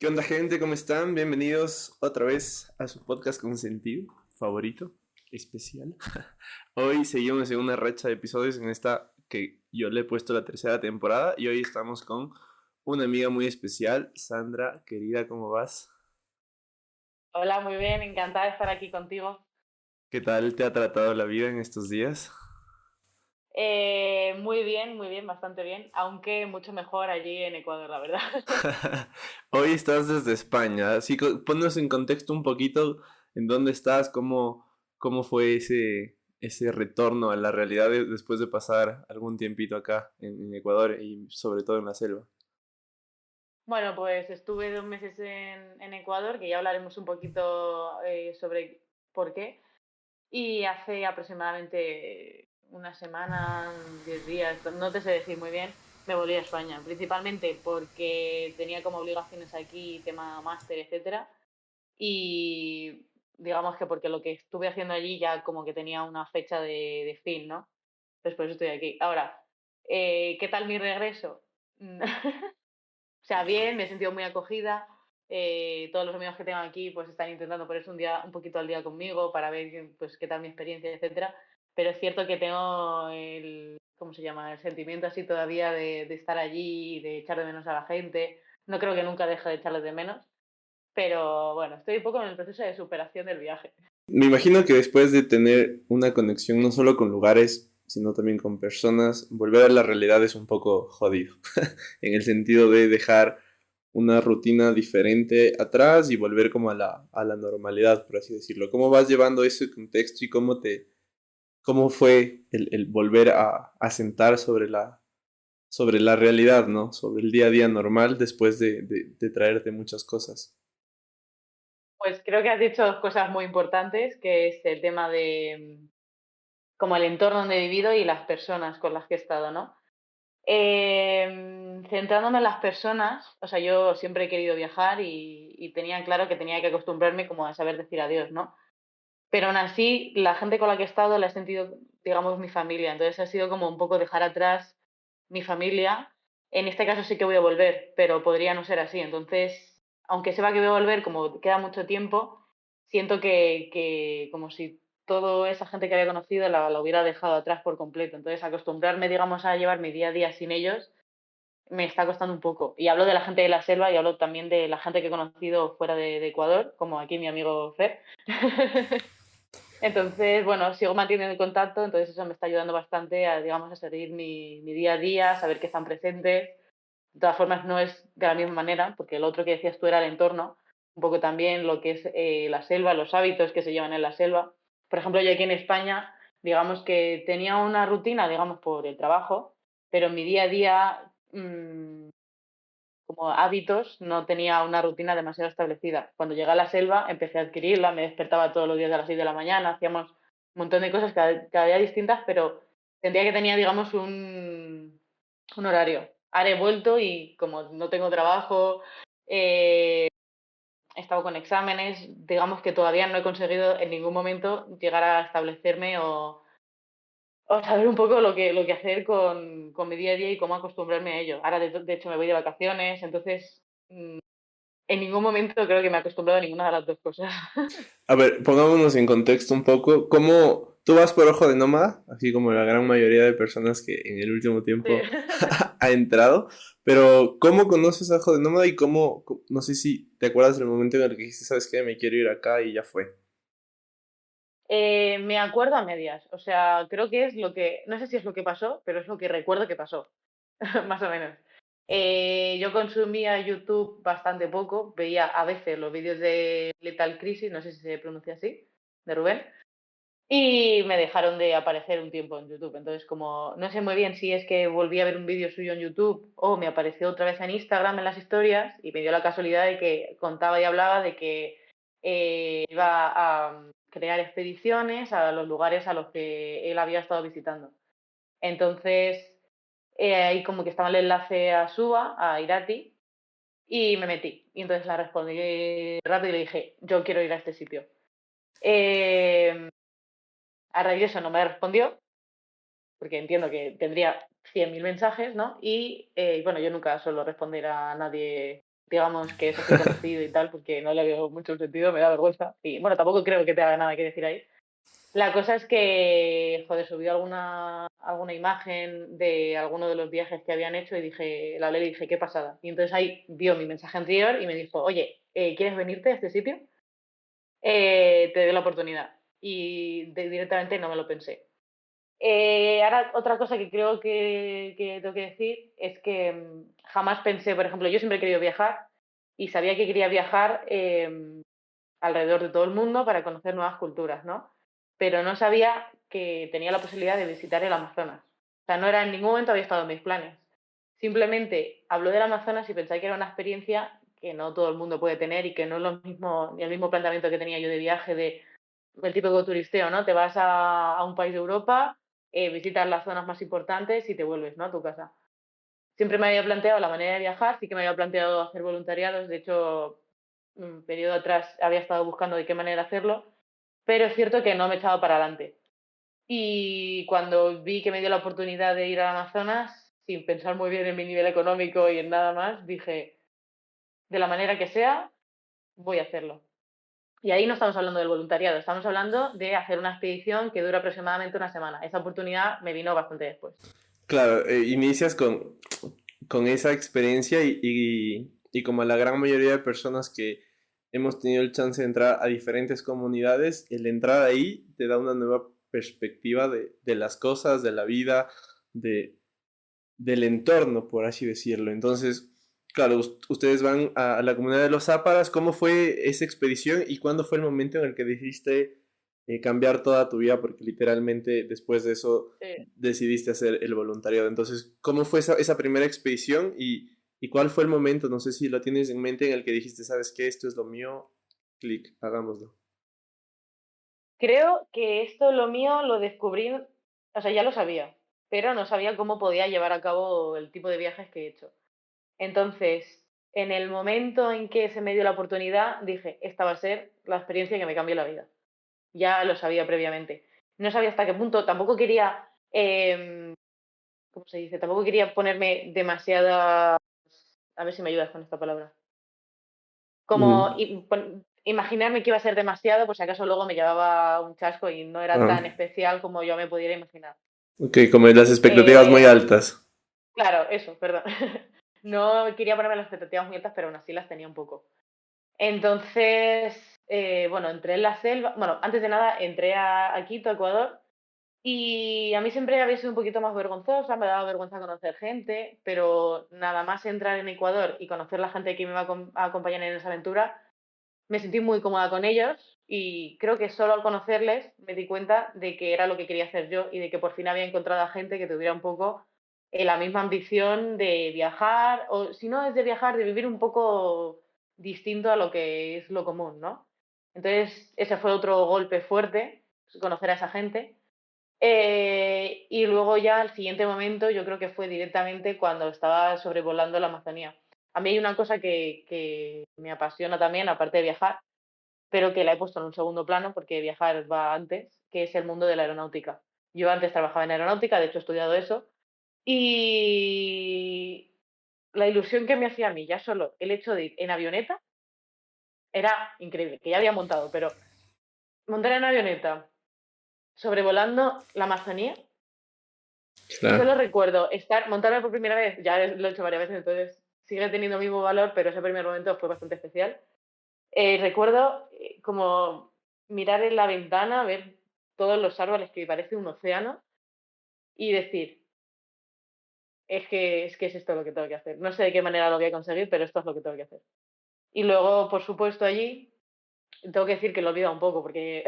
¿Qué onda, gente? ¿Cómo están? Bienvenidos otra vez a su podcast consentido, favorito, especial. Hoy seguimos en una racha de episodios en esta que yo le he puesto la tercera temporada y hoy estamos con una amiga muy especial, Sandra, querida, ¿cómo vas? Hola, muy bien, encantada de estar aquí contigo. ¿Qué tal te ha tratado la vida en estos días? Muy bien, bastante bien, aunque mucho mejor allí en Ecuador, la verdad. Hoy estás desde España, así que ponnos en contexto un poquito en dónde estás, cómo fue ese retorno a la realidad después de pasar algún tiempito acá en Ecuador y sobre todo en la selva. Bueno, pues estuve 2 meses en Ecuador, que ya hablaremos un poquito sobre por qué. Y hace aproximadamente una semana, 10 días, no te sé decir muy bien, me volví a España, principalmente porque tenía como obligaciones aquí, tema máster, etcétera. Y digamos que porque lo que estuve haciendo allí ya como que tenía una fecha de fin, ¿no? Pues por eso estoy aquí. Ahora, ¿qué tal mi regreso? O sea, bien, me he sentido muy acogida. Todos los amigos que tengo aquí pues están intentando ponerse un poquito al día conmigo para ver pues qué tal mi experiencia, etcétera. Pero es cierto que tengo ¿cómo se llama? El sentimiento así todavía de estar allí, de echar de menos a la gente. No creo que nunca deje de echarles de menos, pero bueno, estoy un poco en el proceso de superación del viaje. Me imagino que después de tener una conexión no solo con lugares, sino también con personas, volver a la realidad es un poco jodido, en el sentido de dejar una rutina diferente atrás y volver como a la normalidad, por así decirlo. ¿Cómo vas llevando ese contexto y cómo fue el volver a sentar sobre la realidad, ¿no? Sobre el día a día normal después de traerte muchas cosas? Pues creo que has dicho dos cosas muy importantes, que es el tema de como el entorno donde he vivido y las personas con las que he estado, ¿no? Centrándome en las personas, o sea, yo siempre he querido viajar y tenía claro que tenía que acostumbrarme como a saber decir adiós, ¿no? Pero aún así, la gente con la que he estado la he sentido, digamos, mi familia. Entonces ha sido como un poco dejar atrás mi familia. En este caso sí que voy a volver, pero podría no ser así. Entonces, aunque sepa que voy a volver, como queda mucho tiempo, siento que como si toda esa gente que había conocido la hubiera dejado atrás por completo. Entonces, acostumbrarme, digamos, a llevar mi día a día sin ellos me está costando un poco. Y hablo de la gente de la selva y hablo también de la gente que he conocido fuera de Ecuador, como aquí mi amigo Fer. Entonces, bueno, sigo manteniendo el contacto, entonces eso me está ayudando bastante a, digamos, a seguir mi día a día, saber que están presentes. De todas formas, no es de la misma manera, porque lo otro que decías tú era el entorno, un poco también lo que es la selva, los hábitos que se llevan en la selva. Por ejemplo, yo aquí en España, digamos que tenía una rutina, digamos, por el trabajo, pero en mi día a día como hábitos, no tenía una rutina demasiado establecida. Cuando llegué a la selva, empecé a adquirirla, me despertaba todos los días a las 6 de la mañana, hacíamos un montón de cosas cada día distintas, pero sentía que tenía, digamos, un horario. Ahora he vuelto y como no tengo trabajo, he estado con exámenes, digamos que todavía no he conseguido en ningún momento llegar a establecerme o saber un poco lo que hacer con mi día a día y cómo acostumbrarme a ello. Ahora, de hecho, me voy de vacaciones, entonces en ningún momento creo que me he acostumbrado a ninguna de las dos cosas. A ver, pongámonos en contexto un poco. ¿Cómo tú vas por ojo de nómada? Así como la gran mayoría de personas que en el último Sí. tiempo ha entrado. Pero, ¿cómo conoces a ojo de nómada y no sé si te acuerdas del momento en el que dijiste, ¿sabes qué? Me quiero ir acá y ya fue. Me acuerdo a medias, o sea, creo que es lo que, no sé si es lo que pasó, pero es lo que recuerdo que pasó, más o menos. Yo consumía YouTube bastante poco, veía a veces los vídeos de Lethal Crisis, no sé si se pronuncia así, de Rubén, y me dejaron de aparecer un tiempo en YouTube. Entonces, como no sé muy bien si es que volví a ver un vídeo suyo en YouTube o me apareció otra vez en Instagram en las historias y me dio la casualidad de que contaba y hablaba de que iba a crear expediciones a los lugares a los que él había estado visitando. Entonces, ahí como que estaba el enlace a Suba, a Irati, y me metí. Y entonces la respondí rápido y le dije, yo quiero ir a este sitio. Eh, a raíz de eso no me respondió, porque entiendo que tendría 100.000 mensajes, ¿no? Y bueno, yo nunca suelo responder a nadie digamos, que es así conocido y tal, porque no le veo mucho sentido, me da vergüenza. Y bueno, tampoco creo que te haga nada que decir ahí. La cosa es que, joder, subí alguna imagen de alguno de los viajes que habían hecho y dije, la hablé y dije, qué pasada. Y entonces ahí vio mi mensaje anterior y me dijo, oye, ¿quieres venirte a este sitio? Te doy la oportunidad. Y directamente no me lo pensé. Ahora, otra cosa que creo que tengo que decir es que jamás pensé, por ejemplo, yo siempre he querido viajar y sabía que quería viajar alrededor de todo el mundo para conocer nuevas culturas, ¿no? Pero no sabía que tenía la posibilidad de visitar el Amazonas. O sea, no era en ningún momento había estado en mis planes. Simplemente habló del Amazonas y pensé que era una experiencia que no todo el mundo puede tener y que no es lo mismo, ni el mismo planteamiento que tenía yo de viaje de el típico turisteo, ¿no? Te vas a un país de Europa, visitas las zonas más importantes y te vuelves, ¿no? A tu casa. Siempre me había planteado la manera de viajar, sí que me había planteado hacer voluntariados, de hecho, un periodo atrás había estado buscando de qué manera hacerlo, pero es cierto que no me echaba para adelante. Y cuando vi que me dio la oportunidad de ir al Amazonas, sin pensar muy bien en mi nivel económico y en nada más, dije, de la manera que sea, voy a hacerlo. Y ahí no estamos hablando del voluntariado, estamos hablando de hacer una expedición que dura aproximadamente una semana. Esa oportunidad me vino bastante después. Claro, inicias con esa experiencia y como la gran mayoría de personas que hemos tenido el chance de entrar a diferentes comunidades, el entrar ahí te da una nueva perspectiva de las cosas, de la vida, de, del entorno, por así decirlo. Entonces, claro, ustedes van a la comunidad de los Záparas. ¿Cómo fue esa expedición y cuándo fue el momento en el que decidiste cambiar toda tu vida? Porque literalmente después de eso Eh, decidiste hacer el voluntariado. Entonces, ¿cómo fue esa primera expedición y cuál fue el momento? No sé si lo tienes en mente en el que dijiste, ¿sabes qué? Esto es lo mío. Clic, hagámoslo. Creo que esto lo mío lo descubrí, o sea, ya lo sabía, pero no sabía cómo podía llevar a cabo el tipo de viajes que he hecho. Entonces, en el momento en que se me dio la oportunidad, dije, esta va a ser la experiencia que me cambió la vida. Ya lo sabía previamente. No sabía hasta qué punto, tampoco quería, ¿cómo se dice? Tampoco quería ponerme demasiada, a ver si me ayudas con esta palabra. Como Ujú. imaginarme que iba a ser demasiado, pues si acaso luego me llevaba un chasco y no era Ah, tan especial como yo me pudiera imaginar. ok, como las expectativas muy Eh, altas. claro, eso, perdón. No quería ponerme las expectativas muy altas, pero aún así las tenía un poco. Entonces, bueno, entré en la selva. Bueno, antes de nada, entré a Quito, Ecuador, y a mí siempre había sido un poquito más vergonzosa, me daba vergüenza conocer gente, pero nada más entrar en Ecuador y conocer la gente que me iba a acompañar en esa aventura, me sentí muy cómoda con ellos y creo que solo al conocerles me di cuenta de que era lo que quería hacer yo y de que por fin había encontrado a gente que tuviera un poco la misma ambición de viajar, o si no es de viajar, de vivir un poco distinto a lo que es lo común, ¿no? Entonces, ese fue otro golpe fuerte, conocer a esa gente. Y luego ya al siguiente momento yo creo que fue directamente cuando estaba sobrevolando la Amazonía. A mí hay una cosa que me apasiona también, aparte de viajar, pero que la he puesto en un segundo plano porque viajar va antes, que es el mundo de la aeronáutica. Yo antes trabajaba en aeronáutica, de hecho he estudiado eso, y la ilusión que me hacía a mí, ya solo el hecho de ir en avioneta, era increíble, que ya había montado, pero montar en avioneta sobrevolando la Amazonía. Solo Claro. recuerdo montarme por primera vez, ya lo he hecho varias veces, entonces sigue teniendo el mismo valor, pero ese primer momento fue bastante especial. Recuerdo como mirar en la ventana, ver todos los árboles que parece un océano y decir, es que es esto lo que tengo que hacer. No sé de qué manera lo voy a conseguir, pero esto es lo que tengo que hacer. Y luego, por supuesto, allí, tengo que decir que lo he olvidado un poco, porque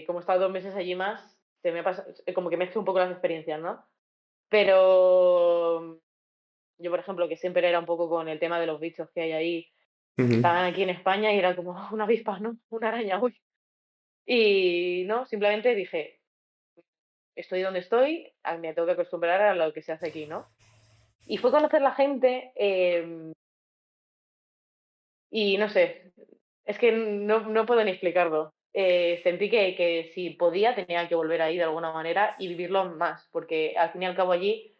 como he estado 2 meses allí más, se me ha pasado, como que mezclo un poco las experiencias, ¿no? Pero yo, por ejemplo, que siempre era un poco con el tema de los bichos que hay ahí, Ujú. estaban aquí en España y era como una avispa, ¿no? Una araña, uy. Y no, simplemente dije, estoy donde estoy, me tengo que acostumbrar a lo que se hace aquí, ¿no? Y fue conocer la gente y no sé, es que no puedo ni explicarlo. Sentí que si podía tenía que volver ahí de alguna manera y vivirlo más, porque al fin y al cabo allí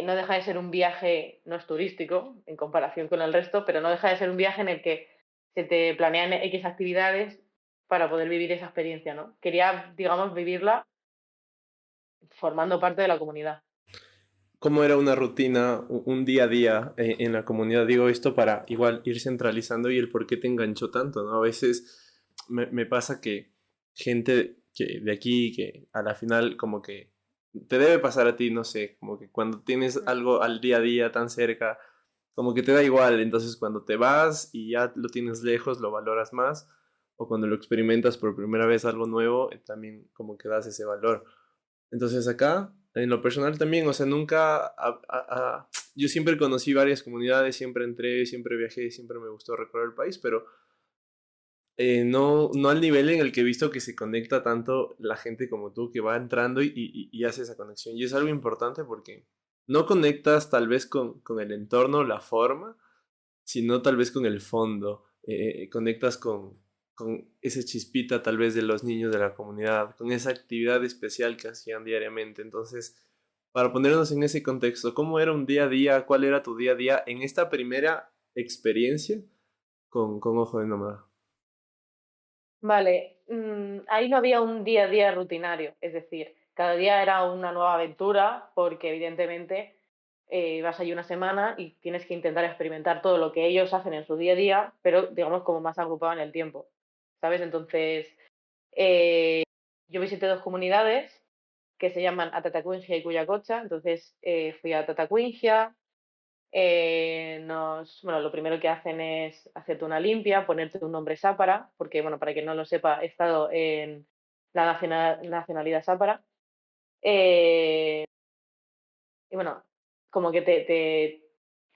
no deja de ser un viaje, no es turístico en comparación con el resto, pero no deja de ser un viaje en el que se te planean X actividades para poder vivir esa experiencia, ¿no? Quería, digamos, vivirla formando parte de la comunidad. ¿Cómo era una rutina, un día a día en la comunidad? Digo esto para igual ir centralizando y el por qué te enganchó tanto, ¿no? A veces me pasa que gente que de aquí, que a la final como que te debe pasar a ti, no sé, como que cuando tienes Mm. algo al día a día tan cerca, como que te da igual, entonces cuando te vas y ya lo tienes lejos, lo valoras más, o cuando lo experimentas por primera vez algo nuevo, también como que das ese valor. Entonces acá, en lo personal también, o sea, nunca, yo siempre conocí varias comunidades, siempre entré, siempre viajé, siempre me gustó recorrer el país, pero no, no al nivel en el que he visto que se conecta tanto la gente como tú, que va entrando y hace esa conexión. Y es algo importante porque no conectas tal vez con el entorno, la forma, sino tal vez con el fondo. Conectas con esa chispita tal vez de los niños de la comunidad, con esa actividad especial que hacían diariamente. Entonces, para ponernos en ese contexto, ¿cómo era un día a día? ¿Cuál era tu día a día en esta primera experiencia con Ojo de Nómada? Vale, ahí no había un día a día rutinario, es decir, cada día era una nueva aventura porque evidentemente vas allí una semana y tienes que intentar experimentar todo lo que ellos hacen en su día a día, pero digamos como más agrupado en el tiempo, ¿sabes? Entonces, eh, yo visité dos comunidades que se llaman Atatacuingia y Cuyacocha, entonces fui a Tatacuingia. Bueno, lo primero que hacen es hacerte una limpia, ponerte un nombre sápara, porque, bueno, para quien no lo sepa, he estado en la nacionalidad sápara. Eh, y bueno, como que te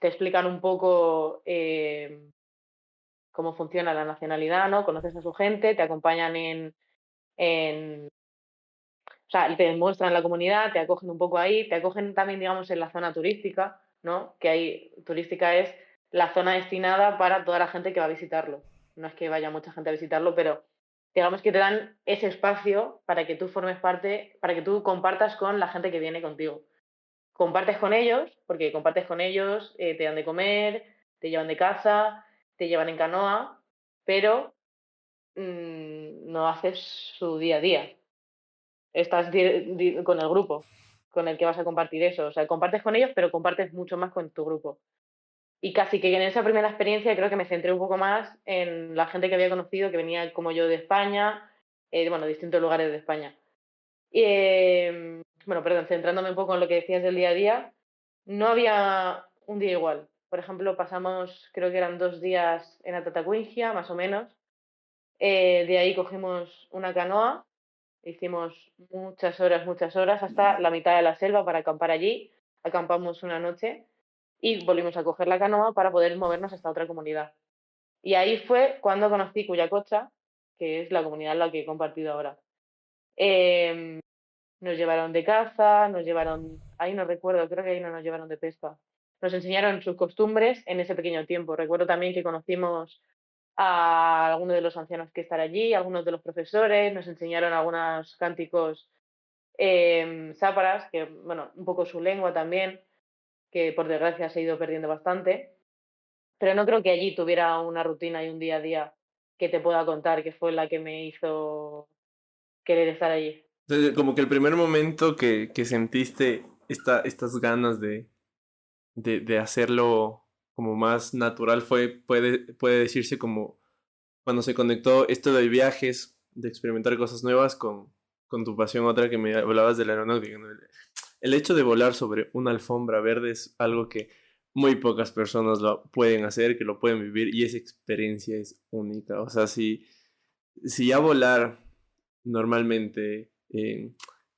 explican un poco cómo funciona la nacionalidad, ¿no? Conoces a su gente, te acompañan en o sea, te muestran la comunidad, te acogen un poco ahí, te acogen también, digamos, en la zona turística, ¿no? Que ahí turística es la zona destinada para toda la gente que va a visitarlo. No es que vaya mucha gente a visitarlo, pero digamos que te dan ese espacio para que tú formes parte, para que tú compartas con la gente que viene contigo. Compartes con ellos, porque compartes con ellos, te dan de comer, te llevan de casa, te llevan en canoa, pero no haces su día a día, estás con el grupo con el que vas a compartir eso. O sea, compartes con ellos, pero compartes mucho más con tu grupo. Y casi que en esa primera experiencia creo que me centré un poco más en la gente que había conocido, que venía como yo de España, bueno, distintos lugares de España. Bueno, perdón, centrándome un poco en lo que decías del día a día, no había un día igual. Por ejemplo, pasamos, creo que eran 2 días en Atatacuingia, más o menos. De ahí cogimos una canoa. Hicimos muchas horas, hasta la mitad de la selva para acampar allí. Acampamos una noche y volvimos a coger la canoa para poder movernos hasta otra comunidad. Y ahí fue cuando conocí Cuyacocha, que es la comunidad en la que he compartido ahora. Em, Nos llevaron de caza, nos llevaron, ahí no recuerdo, creo que ahí no nos llevaron de pesca. Nos enseñaron sus costumbres en ese pequeño tiempo. Recuerdo también que conocimos a algunos de los ancianos que están allí, algunos de los profesores, nos enseñaron algunos cánticos sáparas, que, bueno, un poco su lengua también, que por desgracia se ha ido perdiendo bastante, pero no creo que allí tuviera una rutina y un día a día que te pueda contar, que fue la que me hizo querer estar allí. Entonces, como que el primer momento que sentiste estas ganas de hacerlo como más natural puede decirse como cuando se conectó esto de viajes, de experimentar cosas nuevas con tu pasión, otra que me hablabas de la aeronáutica, ¿no? El hecho de volar sobre una alfombra verde es algo que muy pocas personas lo pueden hacer, que lo pueden vivir y esa experiencia es única. O sea, si ya volar normalmente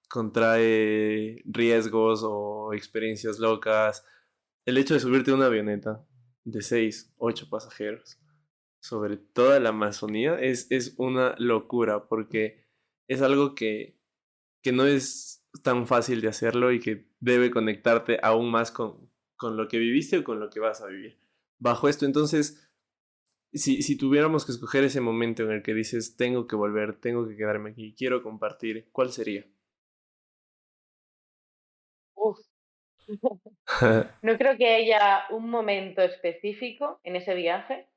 contrae riesgos o experiencias locas, el hecho de subirte a una avioneta de 6 8 pasajeros sobre toda la Amazonía es una locura porque es algo que no es tan fácil de hacerlo y que debe conectarte aún más con lo que viviste o con lo que vas a vivir. Bajo esto, entonces, si tuviéramos que escoger ese momento en el que dices, tengo que volver, tengo que quedarme aquí, quiero compartir, ¿cuál sería? Uf. No creo que haya un momento específico en ese viaje.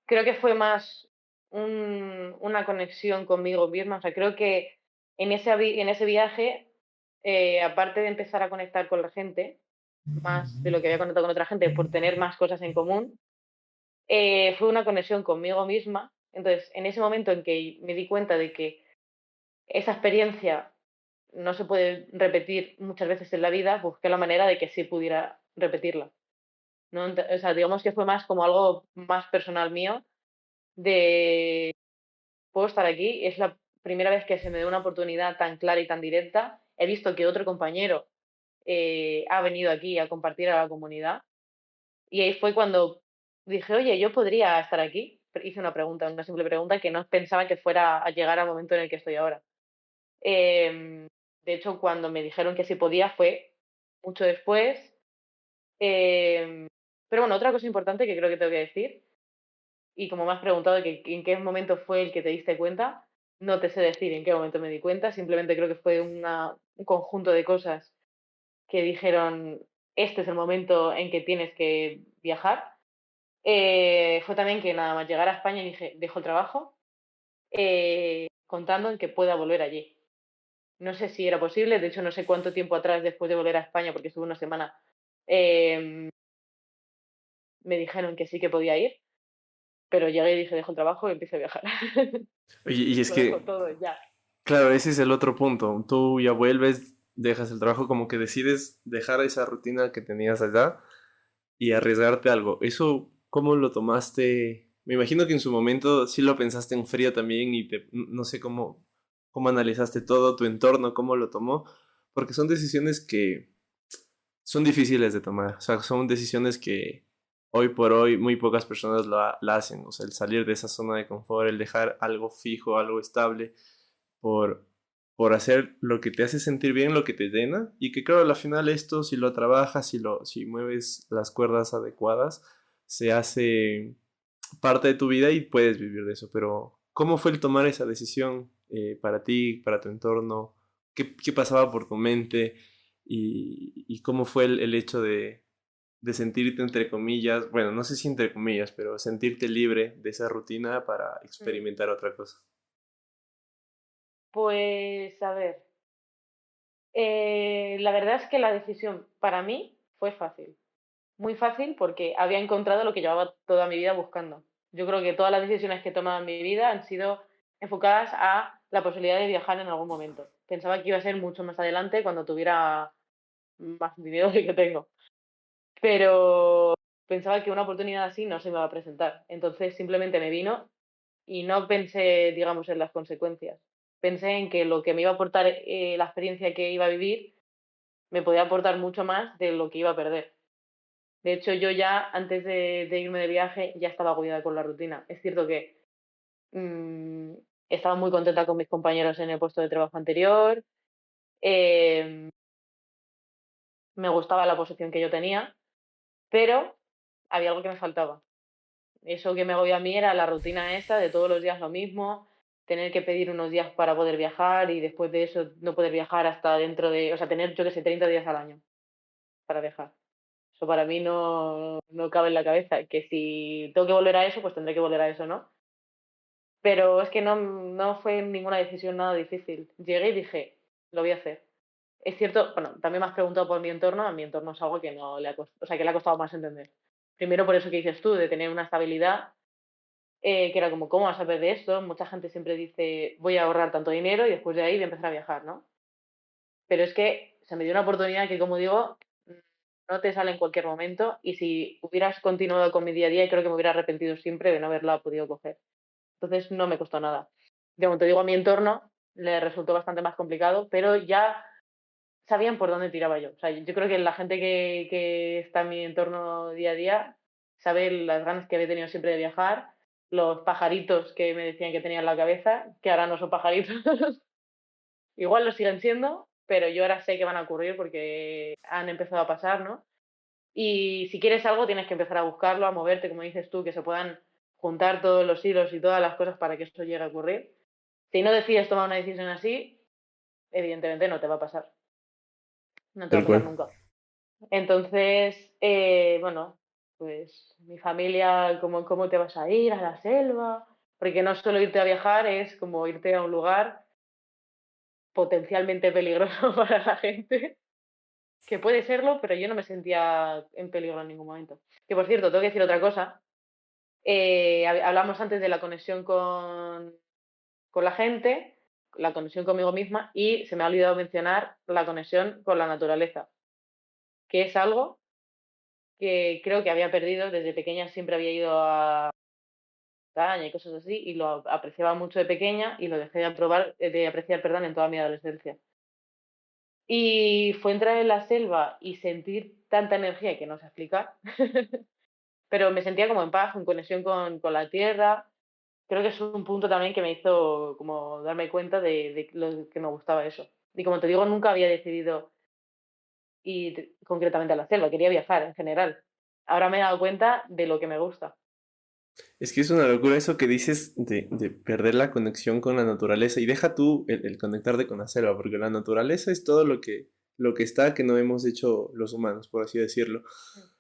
Creo que fue más una conexión conmigo misma. O sea, creo que en ese viaje, aparte de empezar a conectar con la gente, más de lo que había conectado con otra gente, por tener más cosas en común, fue una conexión conmigo misma. Entonces, en ese momento en que me di cuenta de que esa experiencia no se puede repetir muchas veces en la vida, busqué la manera de que sí pudiera repetirla. ¿No? O sea, digamos que fue más como algo más personal mío de puedo estar aquí, es la primera vez que se me da una oportunidad tan clara y tan directa. He visto que otro compañero ha venido aquí a compartir a la comunidad y ahí fue cuando dije, oye, yo podría estar aquí. Hice una pregunta, una simple pregunta que no pensaba que fuera a llegar al momento en el que estoy ahora. Em, de hecho, cuando me dijeron que sí podía fue mucho después. Em, pero bueno, otra cosa importante que creo que tengo que decir, y como me has preguntado que en qué momento fue el que te diste cuenta, no te sé decir en qué momento me di cuenta, simplemente creo que fue un conjunto de cosas que dijeron, este es el momento en que tienes que viajar. Fue también que nada más llegar a España dije, dejo el trabajo, contando en que pueda volver allí. No sé si era posible, de hecho no sé cuánto tiempo atrás después de volver a España, porque estuve una semana, em, me dijeron que sí que podía ir, pero llegué y dije, dejo el trabajo y empiezo a viajar. Oye, y es Lo dejo que, todo ya. claro, ese es el otro punto. Tú ya vuelves, dejas el trabajo, como que decides dejar esa rutina que tenías allá y arriesgarte a algo. ¿Eso cómo lo tomaste? Me imagino que en su momento sí lo pensaste en frío también y no sé cómo analizaste todo, tu entorno, cómo lo tomó, porque son decisiones que son difíciles de tomar. O sea, son decisiones que hoy por hoy muy pocas personas la hacen. O sea, el salir de esa zona de confort, el dejar algo fijo, algo estable, por, por hacer lo que te hace sentir bien, lo que te llena. Y que claro, al final esto, si lo trabajas, si mueves las cuerdas adecuadas, se hace parte de tu vida y puedes vivir de eso. Pero, ¿cómo fue el tomar esa decisión para ti, para tu entorno? ¿Qué pasaba por tu mente? Y cómo fue el hecho de sentirte entre comillas, bueno, no sé si entre comillas, pero sentirte libre de esa rutina para Mm. experimentar otra cosa. Pues a ver, la verdad es que la decisión para mí fue fácil, muy fácil porque había encontrado lo que llevaba toda mi vida buscando. Yo creo que todas las decisiones que he tomado en mi vida han sido enfocadas a la posibilidad de viajar en algún momento. Pensaba que iba a ser mucho más adelante cuando tuviera más dinero del que tengo, pero pensaba que una oportunidad así no se me iba a presentar. Entonces simplemente me vino y no pensé, digamos, en las consecuencias. Pensé en que lo que me iba a aportar la experiencia que iba a vivir me podía aportar mucho más de lo que iba a perder. De hecho, yo ya antes de irme de viaje ya estaba agobiada con la rutina. Es cierto que mm, estaba muy contenta con mis compañeros en el puesto de trabajo anterior, eh, me gustaba la posición que yo tenía, pero había algo que me faltaba. Eso que me agobia a mí era la rutina esa de todos los días lo mismo, tener que pedir unos días para poder viajar y después de eso no poder viajar hasta dentro de, o sea, tener, yo que sé, 30 días al año para viajar. Eso para mí no cabe en la cabeza, que si tengo que volver a eso, pues tendré que volver a eso, ¿no? Pero es que no fue ninguna decisión nada difícil. Llegué y dije, lo voy a hacer. Es cierto, bueno, también me has preguntado por mi entorno, a mi entorno es algo que no le ha costado, o sea, que le ha costado más entender. Primero por eso que dices tú, de tener una estabilidad que era como, ¿cómo vas a perder esto? Mucha gente siempre dice, voy a ahorrar tanto dinero y después de ahí voy a empezar a viajar, ¿no? Pero es que se me dio una oportunidad que, como digo, no te sale en cualquier momento y si hubieras continuado con mi día a día, creo que me hubiera arrepentido siempre de no haberla podido coger. Entonces no me costó nada. Como te digo, a mi entorno le resultó bastante más complicado, pero ya sabían por dónde tiraba yo. O sea, yo creo que la gente que está en mi entorno día a día sabe las ganas que había tenido siempre de viajar, los pajaritos que me decían que tenía en la cabeza, que ahora no son pajaritos, igual lo siguen siendo, pero yo ahora sé que van a ocurrir porque han empezado a pasar, ¿no? Y si quieres algo, tienes que empezar a buscarlo, a moverte, como dices tú, que se puedan juntar todos los hilos y todas las cosas para que esto llegue a ocurrir. Si no decides tomar una decisión así, evidentemente no te va a pasar. No te va Tal a pasar cual. nunca. Entonces, bueno, pues mi familia, ¿cómo te vas a ir a la selva? Porque no solo irte a viajar, es como irte a un lugar potencialmente peligroso para la gente, que puede serlo, pero yo no me sentía en peligro en ningún momento. Que por cierto, tengo que decir otra cosa. Hablamos antes de la conexión con la gente, la conexión conmigo misma, y se me ha olvidado mencionar la conexión con la naturaleza, que es algo que creo que había perdido. Desde pequeña siempre había ido a montaña y cosas así, y lo apreciaba mucho de pequeña y lo dejé de apreciar, perdón, en toda mi adolescencia. Y fue entrar en la selva y sentir tanta energía que no sé explicar, pero me sentía como en paz, en conexión con la tierra. Creo que es un punto también que me hizo como darme cuenta de lo que me gustaba eso. Y como te digo, nunca había decidido ir concretamente a la selva, quería viajar en general. Ahora me he dado cuenta de lo que me gusta. Es que es una locura eso que dices de perder la conexión con la naturaleza y deja tú el conectarte con la selva, porque la naturaleza es todo lo que está que no hemos hecho los humanos, por así decirlo, Mm.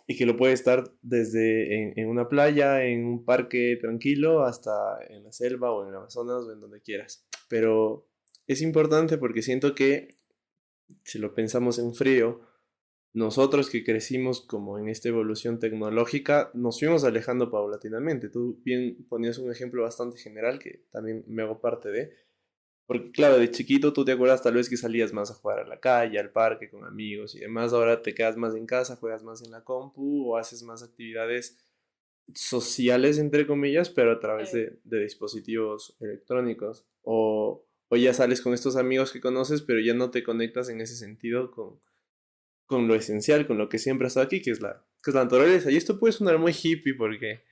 y que lo puede estar desde en una playa, en un parque tranquilo, hasta en la selva o en el Amazonas o en donde quieras. Pero es importante porque siento que si lo pensamos en frío, nosotros que crecimos como en esta evolución tecnológica, nos fuimos alejando paulatinamente. Tú bien ponías un ejemplo bastante general que también me hago parte de. Porque claro, de chiquito tú te acuerdas tal vez que salías más a jugar a la calle, al parque con amigos y demás. Ahora te quedas más en casa, juegas más en la compu o haces más actividades sociales, entre comillas, pero a través Sí. de dispositivos electrónicos. O ya sales con estos amigos que conoces, pero ya no te conectas en ese sentido con lo esencial, con lo que siempre ha estado aquí, que es la naturaleza. Y esto puede sonar muy hippie porque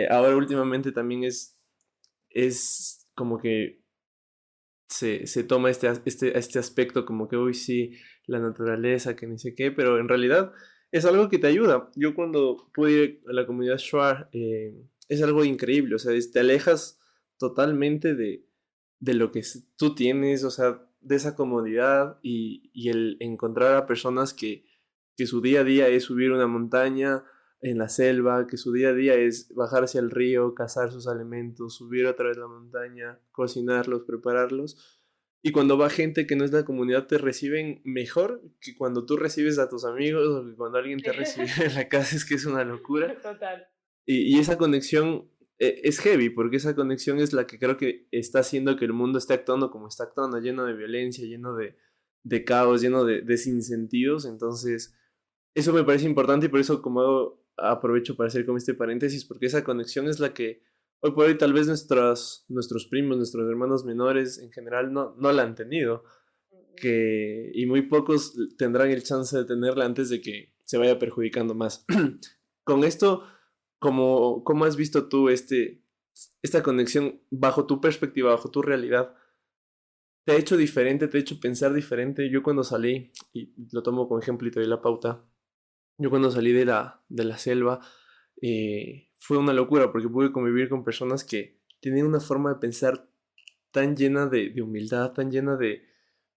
ahora últimamente también es como que se toma este aspecto como que, uy, sí, la naturaleza, que ni sé qué, pero en realidad es algo que te ayuda. Yo cuando pude ir a la comunidad Shuar, es algo increíble, o sea, te alejas totalmente de lo que tú tienes, o sea, de esa comodidad y el encontrar a personas que su día a día es subir una montaña en la selva, que su día a día es bajarse al río, cazar sus alimentos, subir otra vez la montaña, cocinarlos, prepararlos. Y cuando va gente que no es la comunidad, te reciben mejor que cuando tú recibes a tus amigos o que cuando alguien te recibe en la casa, es que es una locura. Total. Y esa conexión es heavy, porque esa conexión es la que creo que está haciendo que el mundo esté actuando como está actuando, lleno de violencia, lleno de caos, lleno de sinsentidos. Entonces, eso me parece importante y por eso como aprovecho para hacer como este paréntesis, porque esa conexión es la que hoy por hoy tal vez nuestros primos, nuestros hermanos menores en general no la han tenido, y muy pocos tendrán el chance de tenerla antes de que se vaya perjudicando más. Con esto, ¿cómo has visto tú esta conexión bajo tu perspectiva, bajo tu realidad? ¿Te ha hecho diferente? ¿Te ha hecho pensar diferente? Yo cuando salí, y lo tomo como ejemplo y te doy la pauta, yo cuando salí de la selva, fue una locura porque pude convivir con personas que tenían una forma de pensar tan llena de humildad, tan llena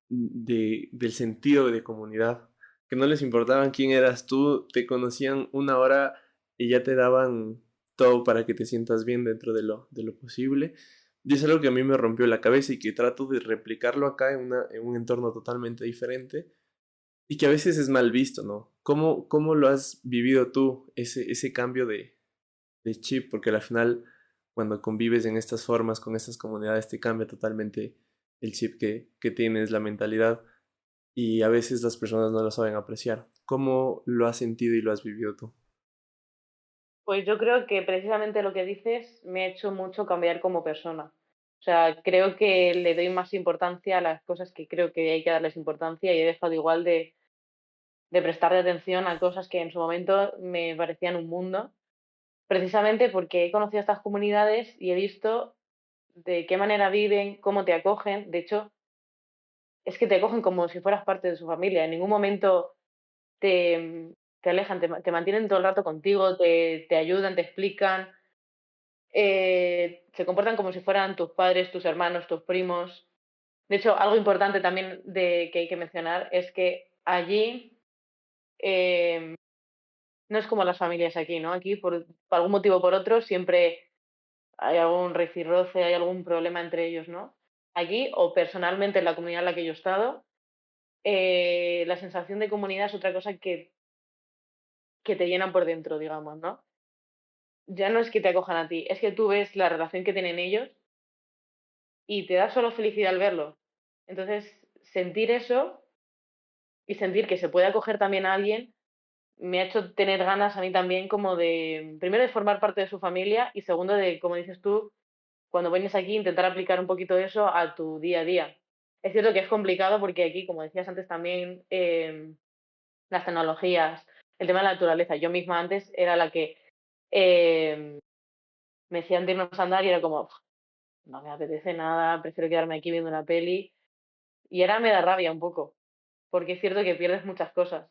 del sentido de comunidad, que no les importaba quién eras tú, te conocían una hora y ya te daban todo para que te sientas bien dentro de lo posible. Y es algo que a mí me rompió la cabeza y que trato de replicarlo acá en un entorno totalmente diferente y que a veces es mal visto, ¿no? ¿Cómo lo has vivido tú, ese cambio de chip? Porque al final, cuando convives en estas formas, con estas comunidades, te cambia totalmente el chip que tienes, la mentalidad, y a veces las personas no lo saben apreciar. ¿Cómo lo has sentido y lo has vivido tú? Pues yo creo que precisamente lo que dices me ha hecho mucho cambiar como persona. O sea, creo que le doy más importancia a las cosas que creo que hay que darles importancia, y he dejado igual de prestarle atención a cosas que en su momento me parecían un mundo, precisamente porque he conocido estas comunidades y he visto de qué manera viven, cómo te acogen. De hecho, es que te acogen como si fueras parte de su familia. En ningún momento te alejan, te mantienen todo el rato contigo, te ayudan, te explican. Se comportan como si fueran tus padres, tus hermanos, tus primos. De hecho, algo importante también que hay que mencionar es que allí em, no es como las familias aquí, ¿no? Aquí, por algún motivo o por otro, siempre hay algún rifirroce, hay algún problema entre ellos, ¿no? Aquí, o personalmente en la comunidad en la que yo he estado, la sensación de comunidad es otra cosa que te llena por dentro, digamos, ¿no? Ya no es que te acojan a ti, es que tú ves la relación que tienen ellos y te da solo felicidad al verlo. Entonces, sentir eso y sentir que se puede acoger también a alguien me ha hecho tener ganas a mí también como de, primero de formar parte de su familia y segundo de, como dices tú, cuando vienes aquí intentar aplicar un poquito de eso a tu día a día. Es cierto que es complicado porque aquí, como decías antes también, las tecnologías, el tema de la naturaleza, yo misma antes era la que eh, me decían de irnos a andar y era como, "Uf, no me apetece nada, prefiero quedarme aquí viendo una peli". Y ahora me da rabia un poco, porque es cierto que pierdes muchas cosas.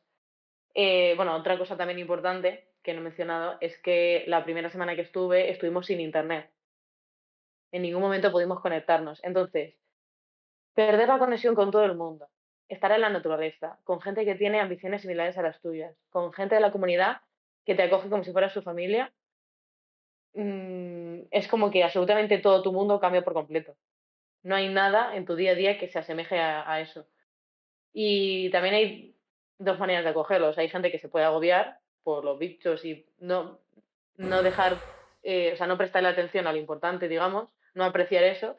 Bueno, otra cosa también importante que no he mencionado es que la primera semana que estuve estuvimos sin internet. En ningún momento pudimos conectarnos. Entonces, perder la conexión con todo el mundo, estar en la naturaleza, con gente que tiene ambiciones similares a las tuyas, con gente de la comunidad que te acoge como si fuera su familia, es como que absolutamente todo tu mundo cambia por completo. No hay nada en tu día a día que se asemeje a eso. Y también hay dos maneras de acogerlos. Hay gente que se puede agobiar por los bichos y no dejar, o sea, no prestarle atención a lo importante, digamos, no apreciar eso,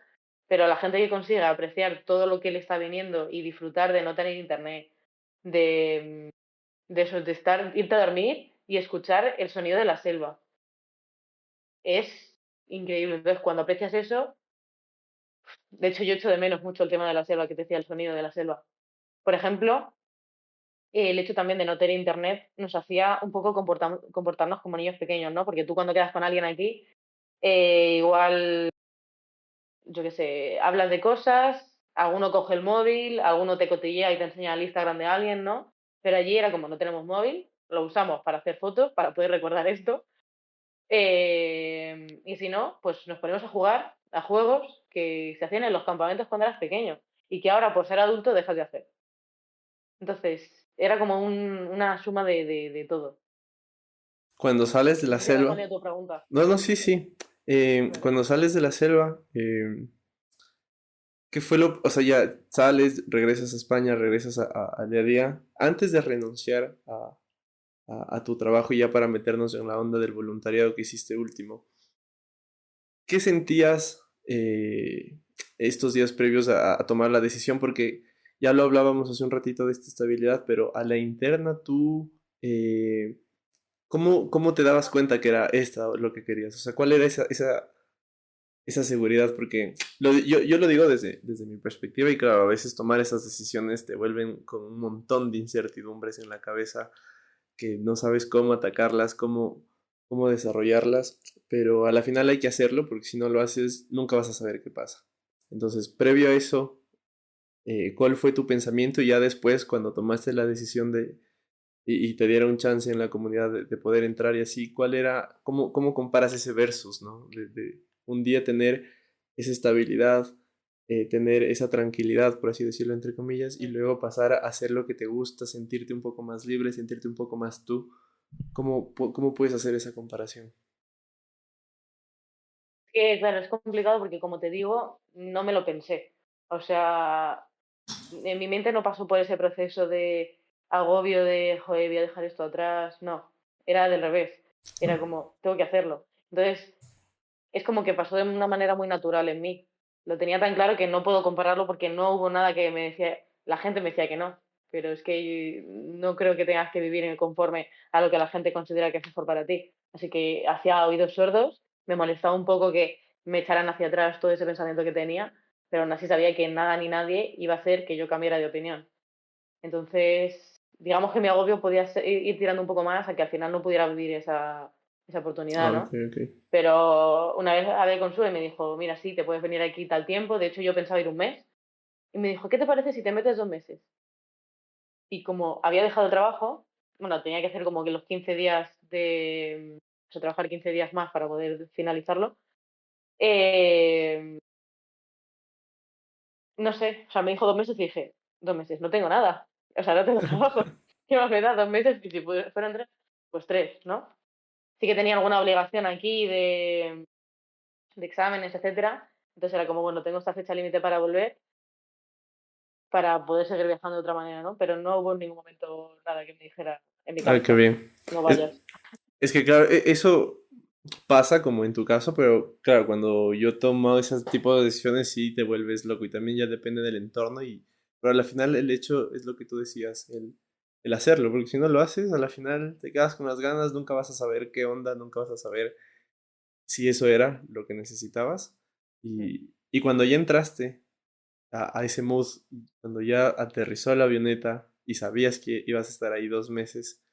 pero la gente que consiga apreciar todo lo que le está viniendo y disfrutar de no tener internet, de, de eso, de estar, irte a dormir y escuchar el sonido de la selva, es increíble. Entonces, cuando aprecias eso, de hecho, yo echo de menos mucho el tema de la selva, que te decía el sonido de la selva. Por ejemplo, el hecho también de no tener internet nos hacía un poco comportarnos como niños pequeños, ¿no? Porque tú cuando quedas con alguien aquí, igual, yo qué sé, hablas de cosas, alguno coge el móvil, alguno te cotillea y te enseña el Instagram de alguien, ¿no? Pero allí era como no tenemos móvil, lo usamos para hacer fotos, para poder recordar esto. Y si no, pues nos ponemos a jugar a juegos que se hacían en los campamentos cuando eras pequeño y que ahora por ser adulto dejas de hacer. Entonces, era como una suma de todo. Cuando sales de No la sé si he selva. respondido a tu pregunta. No, no, sí, sí. Vale. Cuando sales de la selva, ¿qué fue lo, o sea, ya sales, regresas a España, regresas al día a día, antes de renunciar a tu trabajo y ya para meternos en la onda del voluntariado que hiciste último? ¿Qué sentías estos días previos a tomar la decisión? Porque ya lo hablábamos hace un ratito de esta estabilidad, pero a la interna tú, ¿cómo te dabas cuenta que era esta lo que querías? O sea, ¿cuál era esa seguridad? Porque yo lo digo desde mi perspectiva y claro, a veces tomar esas decisiones te vuelven con un montón de incertidumbres en la cabeza que no sabes cómo atacarlas, cómo desarrollarlas, pero a la final hay que hacerlo porque si no lo haces nunca vas a saber qué pasa. Entonces, previo a eso, ¿cuál fue tu pensamiento? Y ya después, cuando tomaste la decisión y te dieron chance en la comunidad de poder entrar y así, ¿cuál era, cómo comparas ese versus, ¿no? De un día tener esa estabilidad, tener esa tranquilidad, por así decirlo, entre comillas, y Mm. luego pasar a hacer lo que te gusta, sentirte un poco más libre, sentirte un poco más tú. ¿Cómo puedes hacer esa comparación? Que, claro, es complicado porque, como te digo, no me lo pensé. O sea, en mi mente no pasó por ese proceso de agobio de, joder, voy a dejar esto atrás. No, era del revés. Era como, tengo que hacerlo. Entonces, es como que pasó de una manera muy natural en mí. Lo tenía tan claro que no puedo compararlo porque no hubo nada que me decía, la gente me decía que no, pero es que no creo que tengas que vivir en conforme a lo que la gente considera que es mejor para ti. Así que hacía oídos sordos, me molestaba un poco que me echaran hacia atrás todo ese pensamiento que tenía, pero aún así sabía que nada ni nadie iba a hacer que yo cambiara de opinión. Entonces, digamos que mi agobio podía ir tirando un poco más a que al final no pudiera vivir esa oportunidad, Ah, ok, ¿no? ok. Pero una vez hablé con Sue y me dijo, mira, sí, te puedes venir aquí tal tiempo. De hecho, yo pensaba ir un mes. Y me dijo, ¿qué te parece si te metes 2 meses? Y como había dejado el trabajo, bueno, tenía que hacer como que los 15 días o sea, trabajar 15 días más para poder finalizarlo. eh, no sé, o sea, me dijo 2 meses y dije, 2 meses, no tengo nada. O sea, no tengo trabajo. ¿Qué más me da 2 meses? Y si fueron tres, pues tres, ¿no? Sí que tenía alguna obligación aquí de exámenes, etcétera. Entonces era como, bueno, tengo esta fecha límite para volver, para poder seguir viajando de otra manera, ¿no? Pero no hubo en ningún momento nada que me dijera en mi Ah, qué cabeza, bien. no Es, vayas. es que, claro, eso pasa como en tu caso, pero claro, cuando yo tomo ese tipo de decisiones sí te vuelves loco y también ya depende del entorno y pero al final el hecho es lo que tú decías, el hacerlo, porque si no lo haces, a la final te quedas con las ganas, nunca vas a saber qué onda, nunca vas a saber si eso era lo que necesitabas Mm. y cuando ya entraste a ese mood, cuando ya aterrizó la avioneta y sabías que ibas a estar ahí 2 meses,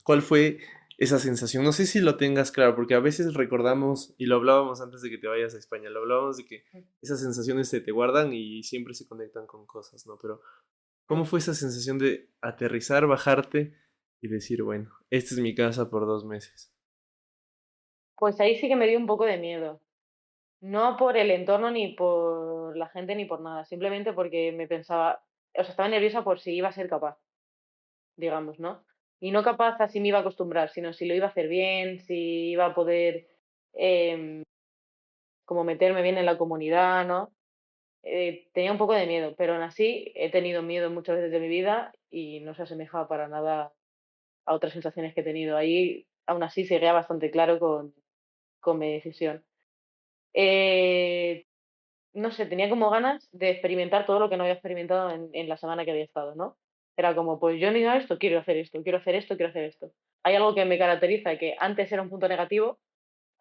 ¿cuál fue esa sensación? No sé si lo tengas claro, porque a veces recordamos, y lo hablábamos antes de que te vayas a España, lo hablábamos de que esas sensaciones se te guardan y siempre se conectan con cosas, ¿no? Pero, ¿cómo Mm. fue esa sensación de aterrizar, bajarte y decir, bueno, esta es mi casa por 2 meses? Pues ahí sí que me dio un poco de miedo. No por el entorno, ni por la gente, ni por nada. Simplemente porque me pensaba, o sea, estaba nerviosa por si iba a ser capaz, digamos, ¿no? Y no capaz así me iba a acostumbrar, sino si lo iba a hacer bien, si iba a poder em, como meterme bien en la comunidad, ¿no? Tenía un poco de miedo, pero aún así he tenido miedo muchas veces de mi vida y no se asemejaba para nada a otras sensaciones que he tenido. Ahí, aún así, seguía bastante claro con mi decisión. Eh, no sé, tenía como ganas de experimentar todo lo que no había experimentado en la semana que había estado, ¿no? Era como, pues yo ni a esto, quiero hacer esto, quiero hacer esto, quiero hacer esto. Hay algo que me caracteriza, que antes era un punto negativo,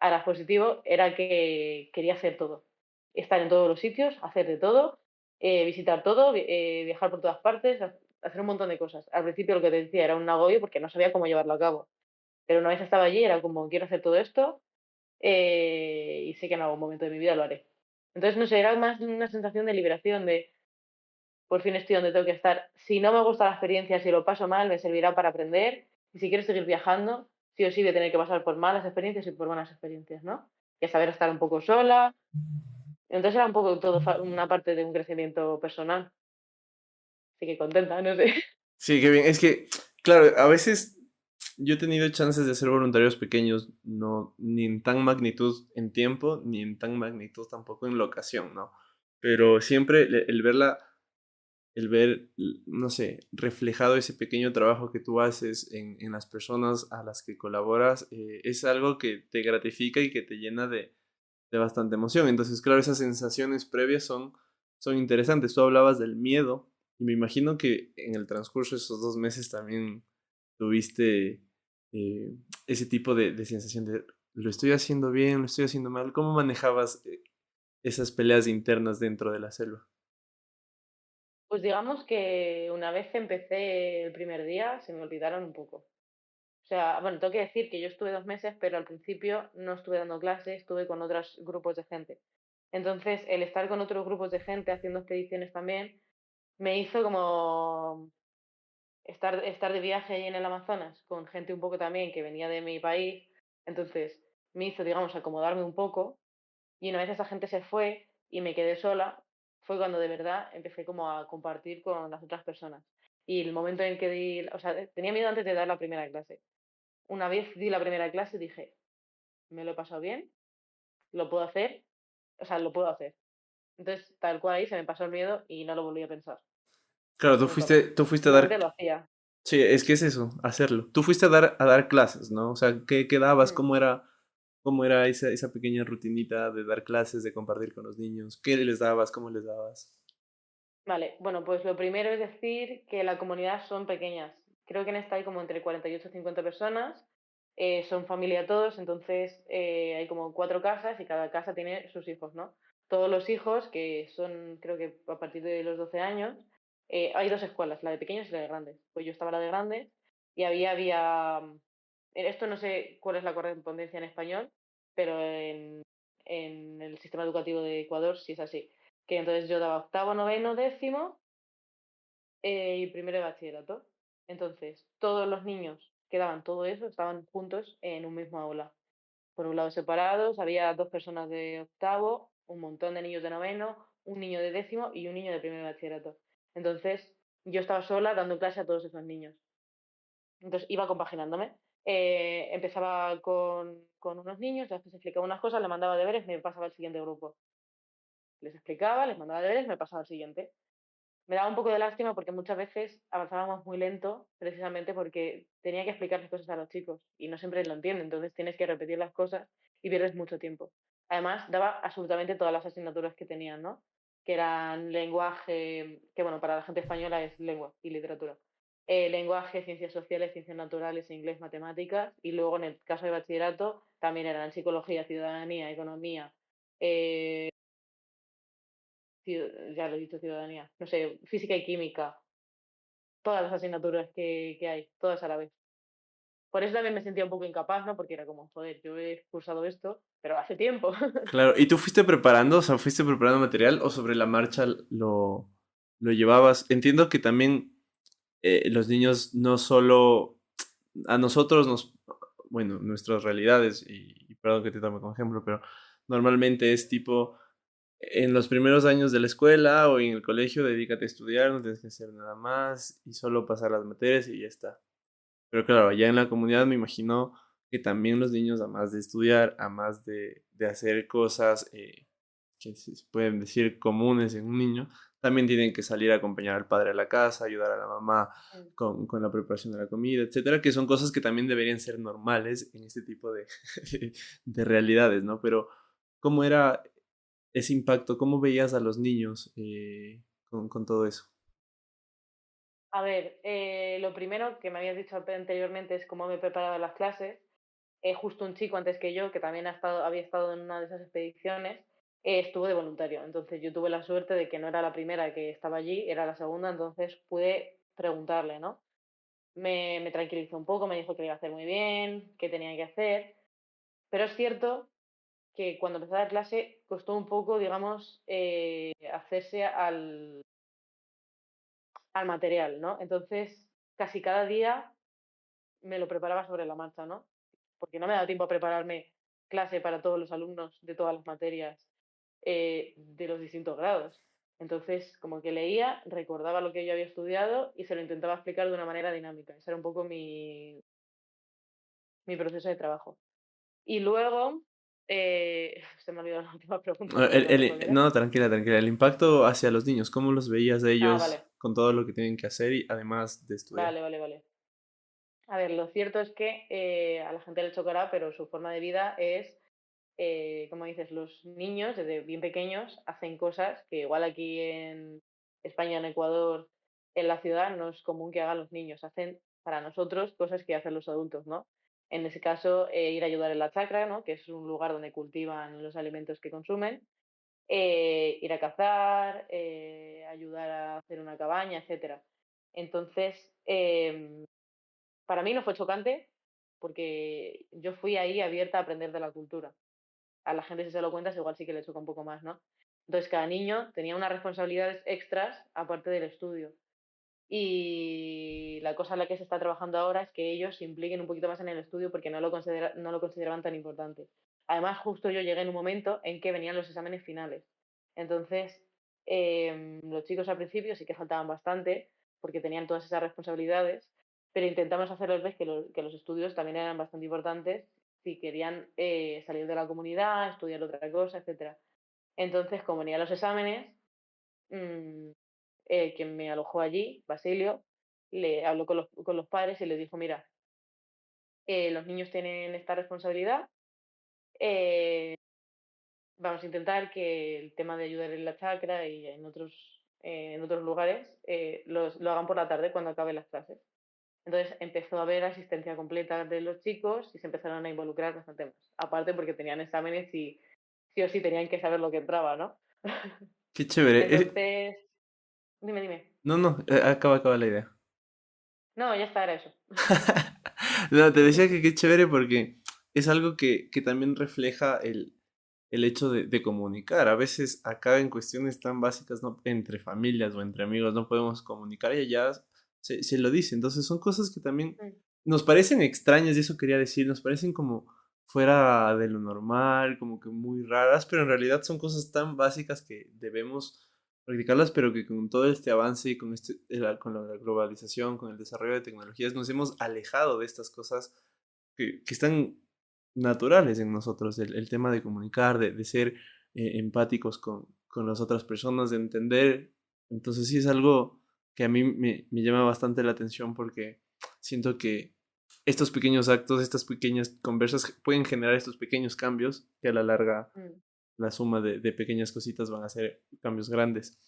ahora es positivo, era que quería hacer todo. Estar en todos los sitios, hacer de todo, visitar todo, viajar por todas partes, hacer un montón de cosas. Al principio lo que te decía era un agobio porque no sabía cómo llevarlo a cabo. Pero una vez estaba allí era como, quiero hacer todo esto, y sé que en algún momento de mi vida lo haré. Entonces, no sé, era más una sensación de liberación, de por fin estoy donde tengo que estar. Si no me gusta la experiencia, si lo paso mal, me servirá para aprender. Y si quiero seguir viajando, sí o sí voy a tener que pasar por malas experiencias y por buenas experiencias, ¿no? Y a saber estar un poco sola. Entonces era un poco todo una parte de un crecimiento personal. Así que contenta, no sé. Sí, qué bien. Es que, claro, a veces yo he tenido chances de hacer voluntarios pequeños, no, ni en tan magnitud en tiempo, ni en tan magnitud tampoco en locación, ¿no? Pero siempre el ver, no sé, reflejado ese pequeño trabajo que tú haces en las personas a las que colaboras, es algo que te gratifica y que te llena de bastante emoción. Entonces, claro, esas sensaciones previas son interesantes. Tú hablabas del miedo y me imagino que en el transcurso de esos 2 meses también tuviste ese tipo de sensación de lo estoy haciendo bien, lo estoy haciendo mal. ¿Cómo manejabas esas peleas internas dentro de la selva? Pues digamos que una vez que empecé el primer día, se me olvidaron un poco. O sea, bueno, tengo que decir que yo estuve 2 meses, pero al principio no estuve dando clases, estuve con otros grupos de gente. Entonces, el estar con otros grupos de gente haciendo expediciones también, me hizo como estar de viaje ahí en el Amazonas con gente un poco también que venía de mi país. Entonces, me hizo, digamos, acomodarme un poco. Y una vez esa gente se fue y me quedé sola, fue cuando de verdad empecé como a compartir con las otras personas. Y el momento en que di, o sea, tenía miedo antes de dar la primera clase. Una vez di la primera clase dije, me lo he pasado bien, lo puedo hacer, o sea, lo puedo hacer. Entonces, tal cual ahí se me pasó el miedo y no lo volví a pensar, Claro, nunca más. tú fuiste a dar. Simplemente lo hacía. Sí, es que es eso, hacerlo. Tú fuiste a dar clases, ¿no? O sea, ¿qué dabas? Mm. Cómo era esa pequeña rutinita de dar clases, de compartir con los niños? ¿Qué les dabas? ¿Cómo les dabas? Vale, bueno, pues lo primero es decir que la comunidad son pequeñas. Creo que en esta hay como entre 48 y 50 personas. Son familia todos, entonces hay como 4 casas y cada casa tiene sus hijos, ¿no? Todos los hijos, que son creo que a partir de los 12 años, hay dos escuelas, la de pequeños y la de grandes. Pues yo estaba en la de grandes y esto no sé cuál es la correspondencia en español, pero en el sistema educativo de Ecuador sí es así, que entonces yo daba octavo, noveno, décimo, y primero de bachillerato. Entonces, todos los niños que daban todo eso estaban juntos en un mismo aula. Por un lado separados, había 2 personas de octavo, un montón de niños de noveno, un niño de décimo y un niño de primero de bachillerato. Entonces, yo estaba sola dando clase a todos esos niños. Entonces iba compaginándome. Empezaba con unos niños, les explicaba unas cosas, les mandaba deberes, me pasaba al siguiente grupo. Les explicaba, les mandaba deberes, me pasaba al siguiente. Me daba un poco de lástima porque muchas veces avanzábamos muy lento, precisamente porque tenía que explicarles cosas a los chicos y no siempre lo entienden, entonces tienes que repetir las cosas y pierdes mucho tiempo. Además, daba absolutamente todas las asignaturas que tenían, ¿no? Que eran lenguaje, que bueno, para la gente española es lengua y literatura. Lenguaje, ciencias sociales, ciencias naturales, inglés, matemáticas. Y luego, en el caso de bachillerato, también eran psicología, ciudadanía, economía, eh, ya lo he dicho, ciudadanía, no sé, física y química, todas las asignaturas que hay, todas a la vez. Por eso también me sentía un poco incapaz, ¿no? Porque era como, joder, yo he cursado esto, pero hace tiempo. Claro, ¿y tú fuiste preparando, o sea, fuiste preparando material o sobre la marcha lo llevabas? Entiendo que también los niños no solo a nosotros bueno, nuestras realidades, y perdón que te tome como ejemplo, pero normalmente es tipo, en los primeros años de la escuela o en el colegio, dedícate a estudiar, no tienes que hacer nada más y solo pasar las materias y ya está. Pero claro, allá en la comunidad me imagino que también los niños, a más de estudiar, a más de hacer cosas que se pueden decir comunes en un niño, también tienen que salir a acompañar al padre a la casa, ayudar a la mamá con la preparación de la comida, etcétera, que son cosas que también deberían ser normales en este tipo de realidades, ¿no? Pero, ¿cómo era ese impacto? ¿Cómo veías a los niños con todo eso? A ver, lo primero que me habías dicho anteriormente es cómo me preparaba las clases. Justo un chico antes que yo, que también había estado en una de esas expediciones, estuvo de voluntario. Entonces yo tuve la suerte de que no era la primera que estaba allí, era la segunda, entonces pude preguntarle, ¿no? Me tranquilizó un poco, me dijo que lo iba a hacer muy bien, que tenía que hacer. Pero es cierto que cuando empezó la clase costó un poco, digamos, hacerse al material, ¿no? Entonces, casi cada día me lo preparaba sobre la marcha, ¿no? Porque no me da tiempo a prepararme clase para todos los alumnos de todas las materias de los distintos grados. Entonces, como que leía, recordaba lo que yo había estudiado y se lo intentaba explicar de una manera dinámica. Ese era un poco mi proceso de trabajo. Y luego, se me ha olvidado la última pregunta, no recuerdo cuál era. No, tranquila, tranquila. El impacto hacia los niños, ¿cómo los veías de Ah, ellos vale, con todo lo que tienen que hacer y además de estudiar? vale, vale, vale. A ver, lo cierto es que a la gente le chocará, pero su forma de vida es, como dices, los niños desde bien pequeños hacen cosas que igual aquí en España, en Ecuador, en la ciudad no es común que hagan los niños. Hacen para nosotros cosas que hacen los adultos, ¿no? En ese caso, ir a ayudar en la chacra, ¿no? Que es un lugar donde cultivan los alimentos que consumen, ir a cazar, ayudar a hacer una cabaña, etcétera. Entonces, para mí no fue chocante porque yo fui ahí abierta a aprender de la cultura. A la gente si se lo cuentas igual sí que le choca un poco más, ¿no? Entonces cada niño tenía unas responsabilidades extras aparte del estudio. Y la cosa en la que se está trabajando ahora es que ellos se impliquen un poquito más en el estudio porque no lo consideraban tan importante. Además, justo yo llegué en un momento en que venían los exámenes finales. Entonces, los chicos al principio sí que faltaban bastante porque tenían todas esas responsabilidades, pero intentamos hacerles ver que los estudios también eran bastante importantes si querían salir de la comunidad, estudiar otra cosa, etcétera. Entonces, como venían los exámenes, mm, quien me alojó allí, Basilio, le habló con los padres y les dijo, mira, los niños tienen esta responsabilidad, eh, vamos a intentar que el tema de ayudar en la chacra y en otros lugares lo hagan por la tarde cuando acaben las clases. Entonces empezó a haber asistencia completa de los chicos y se empezaron a involucrar bastante más. Aparte porque tenían exámenes y sí o sí tenían que saber lo que entraba, ¿no? Qué chévere. Entonces, dime, dime. No, no, acaba la idea. No, ya está, era eso. No, te decía que qué chévere porque es algo que también refleja el hecho de comunicar. A veces acá en cuestiones tan básicas, ¿no? Entre familias o entre amigos no podemos comunicar y allá se lo dice. Entonces son cosas que también Mm, nos parecen extrañas, y eso quería decir, nos parecen como fuera de lo normal, como que muy raras, pero en realidad son cosas tan básicas que debemos practicarlas, pero que con todo este avance y con, con la globalización, con el desarrollo de tecnologías, nos hemos alejado de estas cosas que están naturales en nosotros, el tema de comunicar, de ser empáticos con las otras personas, de entender. Entonces sí es algo que a mí me llama bastante la atención porque siento que estos pequeños actos, estas pequeñas conversas pueden generar estos pequeños cambios que a la larga Mm. la suma de pequeñas cositas van a ser cambios grandes.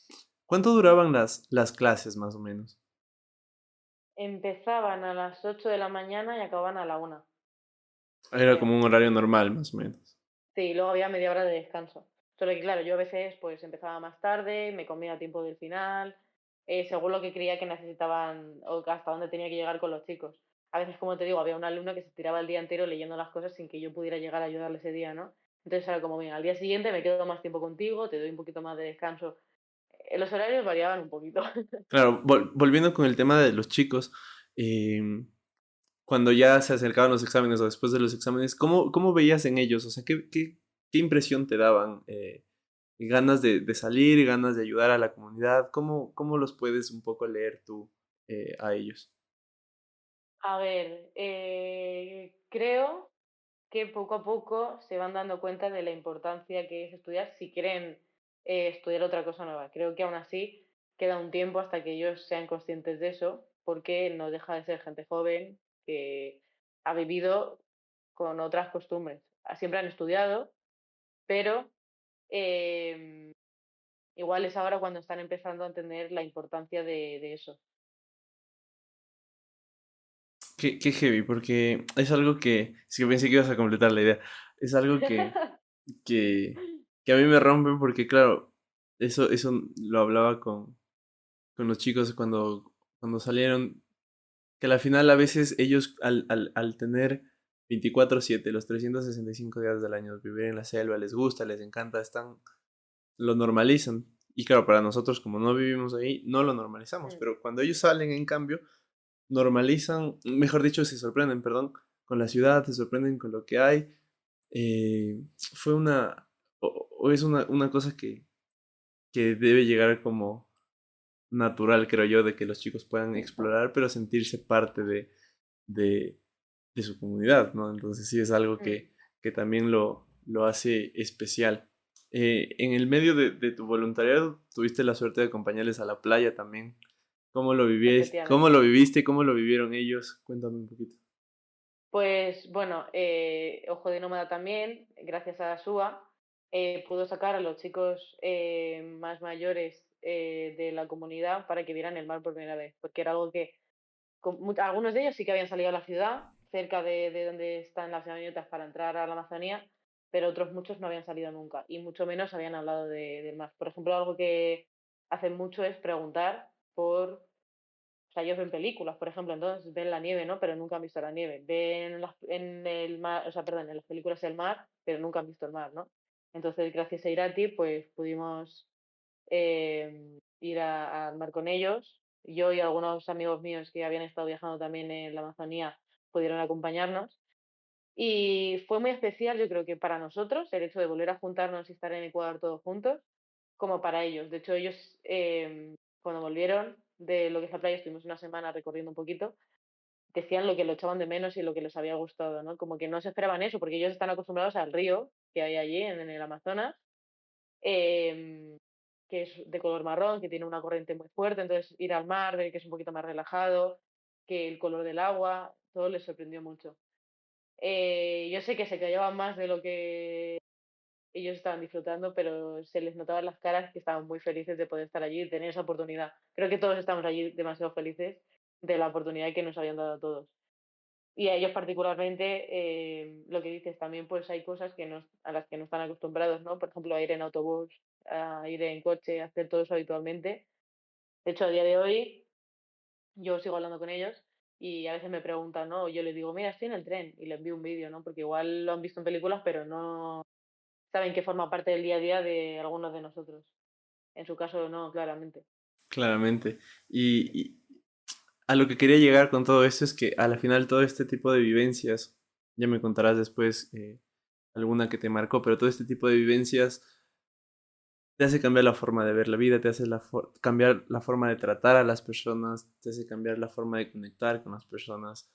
¿Cuánto duraban las clases más o menos? Empezaban a las 8 de la mañana y acababan a la 1, Era como creo. un horario normal más o menos. Sí, luego había media hora de descanso. Solo que claro, yo a veces pues empezaba más tarde, me comía a tiempo del final, según lo que creía que necesitaban o hasta dónde tenía que llegar con los chicos. A veces, como te digo, había un alumno que se tiraba el día entero leyendo las cosas sin que yo pudiera llegar a ayudarle ese día, ¿no? Entonces era como, bien, al día siguiente me quedo más tiempo contigo, te doy un poquito más de descanso. Los horarios variaban un poquito. Claro, volviendo con el tema de los chicos, eh, cuando ya se acercaban los exámenes o después de los exámenes, ¿cómo veías en ellos? O sea, ¿qué impresión te daban? ¿Ganas de salir, ganas de ayudar a la comunidad? ¿Cómo los puedes un poco leer tú a ellos? A ver, creo que poco a poco se van dando cuenta de la importancia que es estudiar si quieren estudiar otra cosa nueva. Creo que aún así queda un tiempo hasta que ellos sean conscientes de eso, porque no deja de ser gente joven que ha vivido con otras costumbres. Siempre han estudiado, pero em, igual es ahora cuando están empezando a entender la importancia de eso. Qué heavy, porque es algo que, es que pensé que ibas a completar la idea, es algo que, que a mí me rompe porque, claro, eso lo hablaba con los chicos cuando salieron, que al final a veces ellos al tener 24/7 los 365 días del año, vivir en la selva, les gusta, les encanta, lo normalizan. Y claro, para nosotros como no vivimos ahí, no lo normalizamos, Mm, pero cuando ellos salen, en cambio, normalizan, mejor dicho, se sorprenden, perdón, con la ciudad, se sorprenden con lo que hay. Fue o es una cosa que debe llegar como natural, creo yo, de que los chicos puedan explorar, pero sentirse parte de, de su comunidad, ¿no? Entonces sí es algo mm, que también lo hace especial. En el medio de tu voluntariado, tuviste la suerte de acompañarles a la playa también. ¿Cómo lo vivís? ¿Cómo lo efectivamente. viviste? ¿Cómo lo vivieron ellos? Cuéntame un poquito. Pues bueno, Ojo de Nómada también, gracias a SUA, pudo sacar a los chicos más mayores de la comunidad para que vieran el mar por primera vez, porque era algo que algunos de ellos sí que habían salido a la ciudad, cerca de donde están las avionetas para entrar a la Amazonía, pero otros muchos no habían salido nunca y mucho menos habían hablado del mar. Por ejemplo, algo que hacen mucho es preguntar por, o sea, ellos ven películas, por ejemplo, entonces ven la nieve, ¿no? Pero nunca han visto la nieve. Ven en el mar, o sea, perdón, en las películas el mar, pero nunca han visto el mar, ¿no? Entonces, gracias a Irati, pues pudimos ir al mar con ellos. Yo y algunos amigos míos que habían estado viajando también en la Amazonía pudieron acompañarnos. Y fue muy especial, yo creo que para nosotros, el hecho de volver a juntarnos y estar en Ecuador todos juntos, como para ellos. De hecho, ellos, cuando volvieron de lo que es la playa, estuvimos una semana recorriendo un poquito, decían lo que lo echaban de menos y lo que les había gustado, ¿no? Como que no se esperaban eso, porque ellos están acostumbrados al río que hay allí en el Amazonas, em, que es de color marrón, que tiene una corriente muy fuerte, entonces ir al mar, ver que es un poquito más relajado, que el color del agua, todo les sorprendió mucho. Yo sé que se callaban más de lo que ellos estaban disfrutando, pero se les notaba en las caras que estaban muy felices de poder estar allí y tener esa oportunidad. Creo que todos estamos allí demasiado felices de la oportunidad que nos habían dado a todos. Y a ellos particularmente, lo que dices también, pues hay cosas a las que no están acostumbrados, ¿no? Por ejemplo, a ir en autobús, a ir en coche, a hacer todo eso habitualmente. De hecho, a día de hoy, yo sigo hablando con ellos y a veces me preguntan, ¿no? Yo les digo, mira, estoy en el tren y les envío un vídeo, ¿no? Porque igual lo han visto en películas, pero no saben que forma parte del día a día de algunos de nosotros. En su caso, no, claramente. Claramente. Y a lo que quería llegar con todo esto es que a la final todo este tipo de vivencias, ya me contarás después alguna que te marcó, pero todo este tipo de vivencias te hace cambiar la forma de ver la vida, te hace cambiar la forma de tratar a las personas, te hace cambiar la forma de conectar con las personas.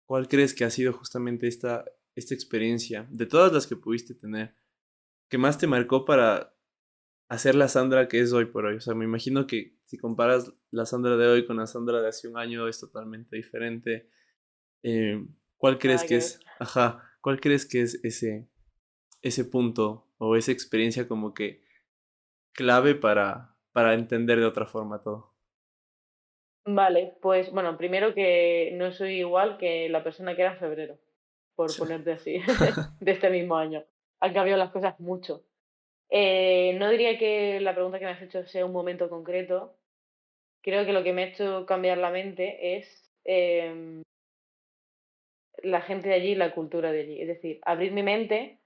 ¿Cuál crees que ha sido justamente esta experiencia, de todas las que pudiste tener, que más te marcó para hacer la Sandra que es hoy por hoy? O sea, me imagino que si comparas la Sandra de hoy con la Sandra de hace un año es totalmente diferente. Eh, ¿Cuál crees Nada que que ver. es, ajá, cuál crees que es ese punto o esa experiencia como que clave para entender de otra forma todo? Vale, pues bueno, primero que no soy igual que la persona que era en febrero, por ponerte así, de este mismo año. Han cambiado las cosas mucho. No diría que la pregunta que me has hecho sea un momento concreto. Creo que lo que me ha hecho cambiar la mente es la gente de allí y la cultura de allí. Es decir, abrir mi mente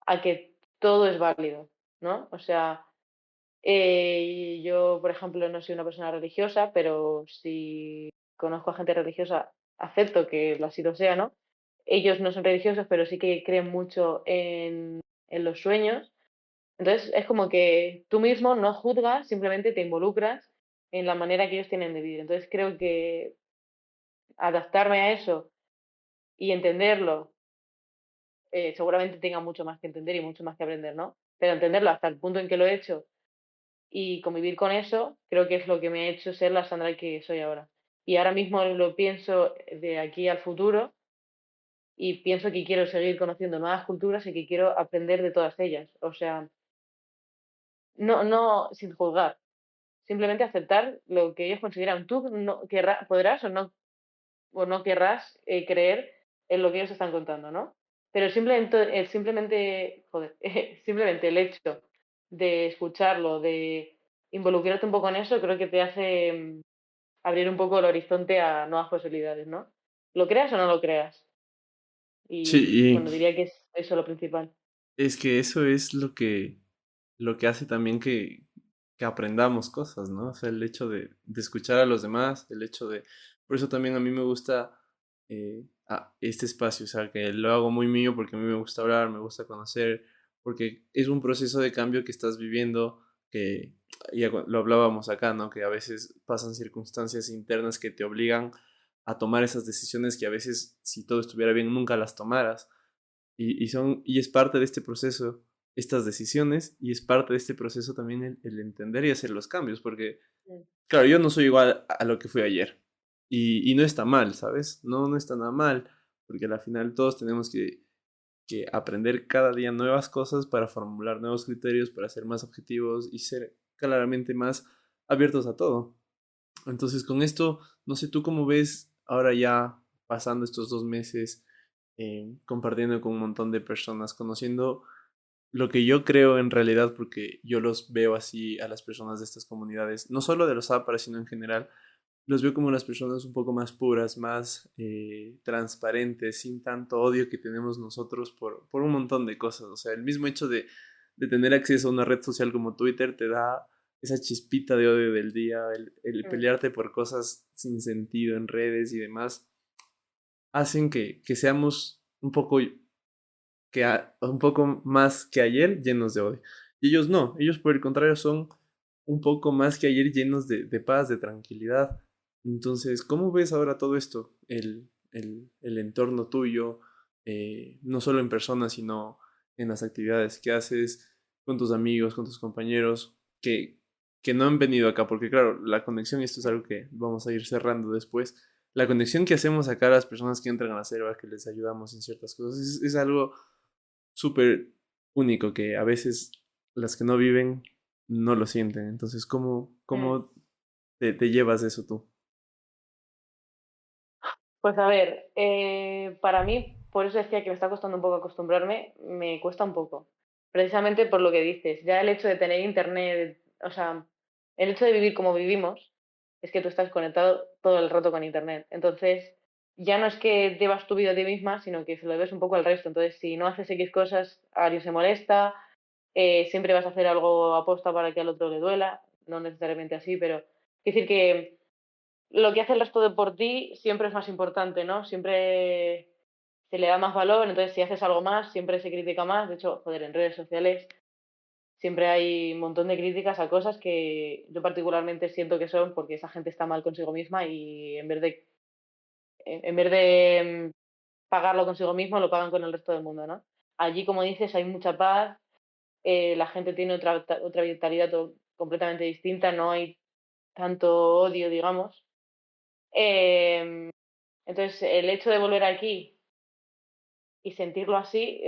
a que todo es válido, ¿no? O sea, yo, por ejemplo, no soy una persona religiosa, pero si conozco a gente religiosa, acepto que así lo sea, ¿no? Ellos no son religiosos, pero sí que creen mucho en los sueños. Entonces, es como que tú mismo no juzgas, simplemente te involucras en la manera que ellos tienen de vivir. Entonces, creo que adaptarme a eso y entenderlo, seguramente tenga mucho más que entender y mucho más que aprender, ¿no? Pero entenderlo hasta el punto en que lo he hecho y convivir con eso, creo que es lo que me ha hecho ser la Sandra que soy ahora. Y ahora mismo lo pienso de aquí al futuro y pienso que quiero seguir conociendo nuevas culturas y que quiero aprender de todas ellas. O sea, no sin juzgar, simplemente aceptar lo que ellos consideran. Tú no podrás o no querrás creer en lo que ellos están contando, ¿no? Pero joder, simplemente el hecho de escucharlo, de involucrarte un poco en eso, creo que te hace abrir un poco el horizonte a nuevas posibilidades, ¿no? Lo creas o no lo creas. Sí, Y y bueno, diría que es eso lo principal. es que eso es lo que hace también que aprendamos cosas, ¿no? O sea, el hecho de escuchar a los demás, el hecho de... Por eso también a mí me gusta este espacio, o sea, que lo hago muy mío porque a mí me gusta hablar, me gusta conocer, porque es un proceso de cambio que estás viviendo, que lo hablábamos acá, ¿no? Que a veces pasan circunstancias internas que te obligan a tomar esas decisiones que a veces, si todo estuviera bien, nunca las tomaras. Y es parte de este proceso estas decisiones y es parte de este proceso también el entender y hacer los cambios, porque, Mm, claro, yo no soy igual a lo que fui ayer y no está mal, ¿sabes? No, no está nada mal, porque al final todos tenemos que aprender cada día nuevas cosas para formular nuevos criterios, para ser más objetivos y ser claramente más abiertos a todo. Entonces, con esto, no sé tú cómo ves ahora ya pasando estos 2 meses, compartiendo con un montón de personas, conociendo lo que yo creo en realidad, porque yo los veo así a las personas de estas comunidades, no solo de los APARAS, sino en general, los veo como las personas un poco más puras, más transparentes, sin tanto odio que tenemos nosotros por un montón de cosas. O sea, el mismo hecho de tener acceso a una red social como Twitter te da esa chispita de odio del día, el mm, pelearte por cosas sin sentido en redes y demás, hacen que seamos un poco más que ayer llenos de odio. Y ellos no, ellos por el contrario son un poco más que ayer llenos de paz, de tranquilidad. Entonces, ¿cómo ves ahora todo esto? El entorno tuyo, no solo en persona, sino en las actividades que haces con tus amigos, con tus compañeros, que no han venido acá, porque claro, la conexión, y esto es mm. algo que vamos a ir cerrando después, la conexión que hacemos acá a las personas que entran a la selva, que les ayudamos en ciertas cosas, es algo súper único que a veces las que no viven no lo sienten. Entonces, Mm. cómo te llevas eso tú? Pues a ver, para mí, por eso decía que me está costando un poco acostumbrarme, me cuesta un poco. Precisamente por lo que dices, ya el hecho de tener internet, o sea, el hecho de vivir como vivimos, es que tú estás conectado todo el rato con internet. Entonces, ya no es que llevas tu vida a ti misma, sino que se lo ves un poco al resto. Entonces, si no haces X cosas, alguien se molesta, siempre vas a hacer algo aposta para que al otro le duela, no necesariamente así, pero quiero decir que lo que hace el resto de por ti siempre es más importante, ¿no? Siempre se le da más valor, entonces si haces algo más, siempre se critica más. De hecho, joder, en redes sociales siempre hay un montón de críticas a cosas que yo particularmente siento que son porque esa gente está mal consigo misma y en vez de pagarlo consigo mismo, lo pagan con el resto del mundo, ¿no? Allí, como dices, hay mucha paz, la gente tiene otra vitalidad completamente distinta, no hay tanto odio, digamos. Em, entonces, el hecho de volver aquí y sentirlo así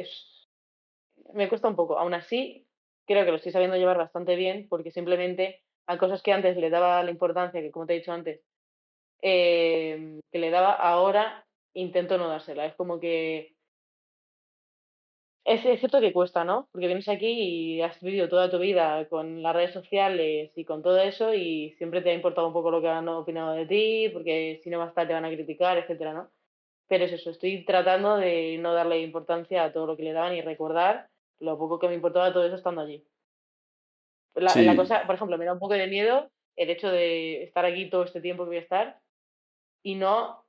me cuesta un poco. Aún así, creo que lo estoy sabiendo llevar bastante bien porque simplemente a cosas que antes le daba la importancia, que como te he dicho antes, que le daba ahora, intento no dársela. Es como que es cierto que cuesta, ¿no? Porque vienes aquí y has vivido toda tu vida con las redes sociales y con todo eso y siempre te ha importado un poco lo que han opinado de ti, porque si no más tarde te van a criticar, etcétera, ¿no? Pero es eso, estoy tratando de no darle importancia a todo lo que le daban y recordar lo poco que me importaba todo eso estando allí. La Sí, cosa, por ejemplo, me da un poco de miedo el hecho de estar aquí todo este tiempo que voy a estar y no,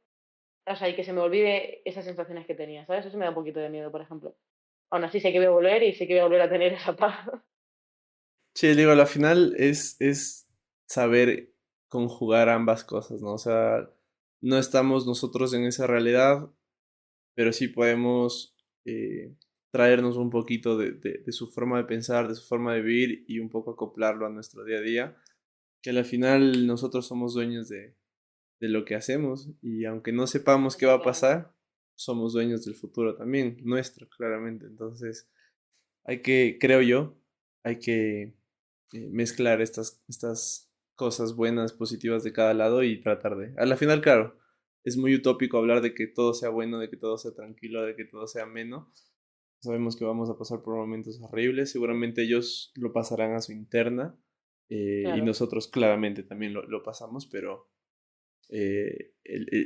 o sea, y que se me olvide esas sensaciones que tenía, ¿sabes? Eso me da un poquito de miedo, por ejemplo. Aún así sé que voy a volver y sé que voy a volver a tener esa paz. sí, digo, al final es saber conjugar ambas cosas, ¿no? O sea, no estamos nosotros en esa realidad, pero sí podemos traernos un poquito de su forma de pensar, de su forma de vivir y un poco acoplarlo a nuestro día a día, que al final nosotros somos dueños de lo que hacemos y aunque no sepamos qué va a Efectivamente. pasar, somos dueños del futuro también, nuestro, claramente. Entonces, hay que, creo yo, hay que mezclar estas cosas buenas, positivas de cada lado y tratar de... A la final, claro, es muy utópico hablar de que todo sea bueno, de que todo sea tranquilo, de que todo sea ameno. Sabemos que vamos a pasar por momentos horribles, seguramente ellos lo pasarán a su interna y Claro. nosotros claramente también lo pasamos, pero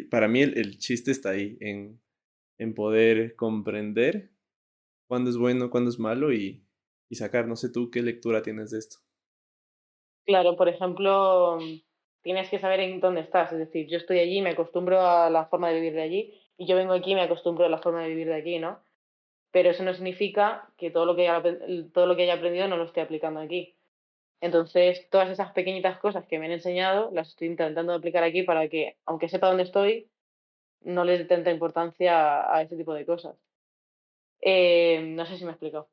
para mí el chiste está ahí, en poder comprender cuándo es bueno, cuándo es malo y sacar, no sé tú qué lectura tienes de esto. Claro, por ejemplo, tienes que saber en dónde estás. Es decir, yo estoy allí, me acostumbro a la forma de vivir de allí, y yo vengo aquí y me acostumbro a la forma de vivir de aquí, ¿no? Pero eso no significa que todo lo que haya aprendido no lo esté aplicando aquí. Entonces, todas esas pequeñitas cosas que me han enseñado, las estoy intentando aplicar aquí para que, aunque sepa dónde estoy, no les dé tanta importancia a ese tipo de cosas. No sé si me he explicado.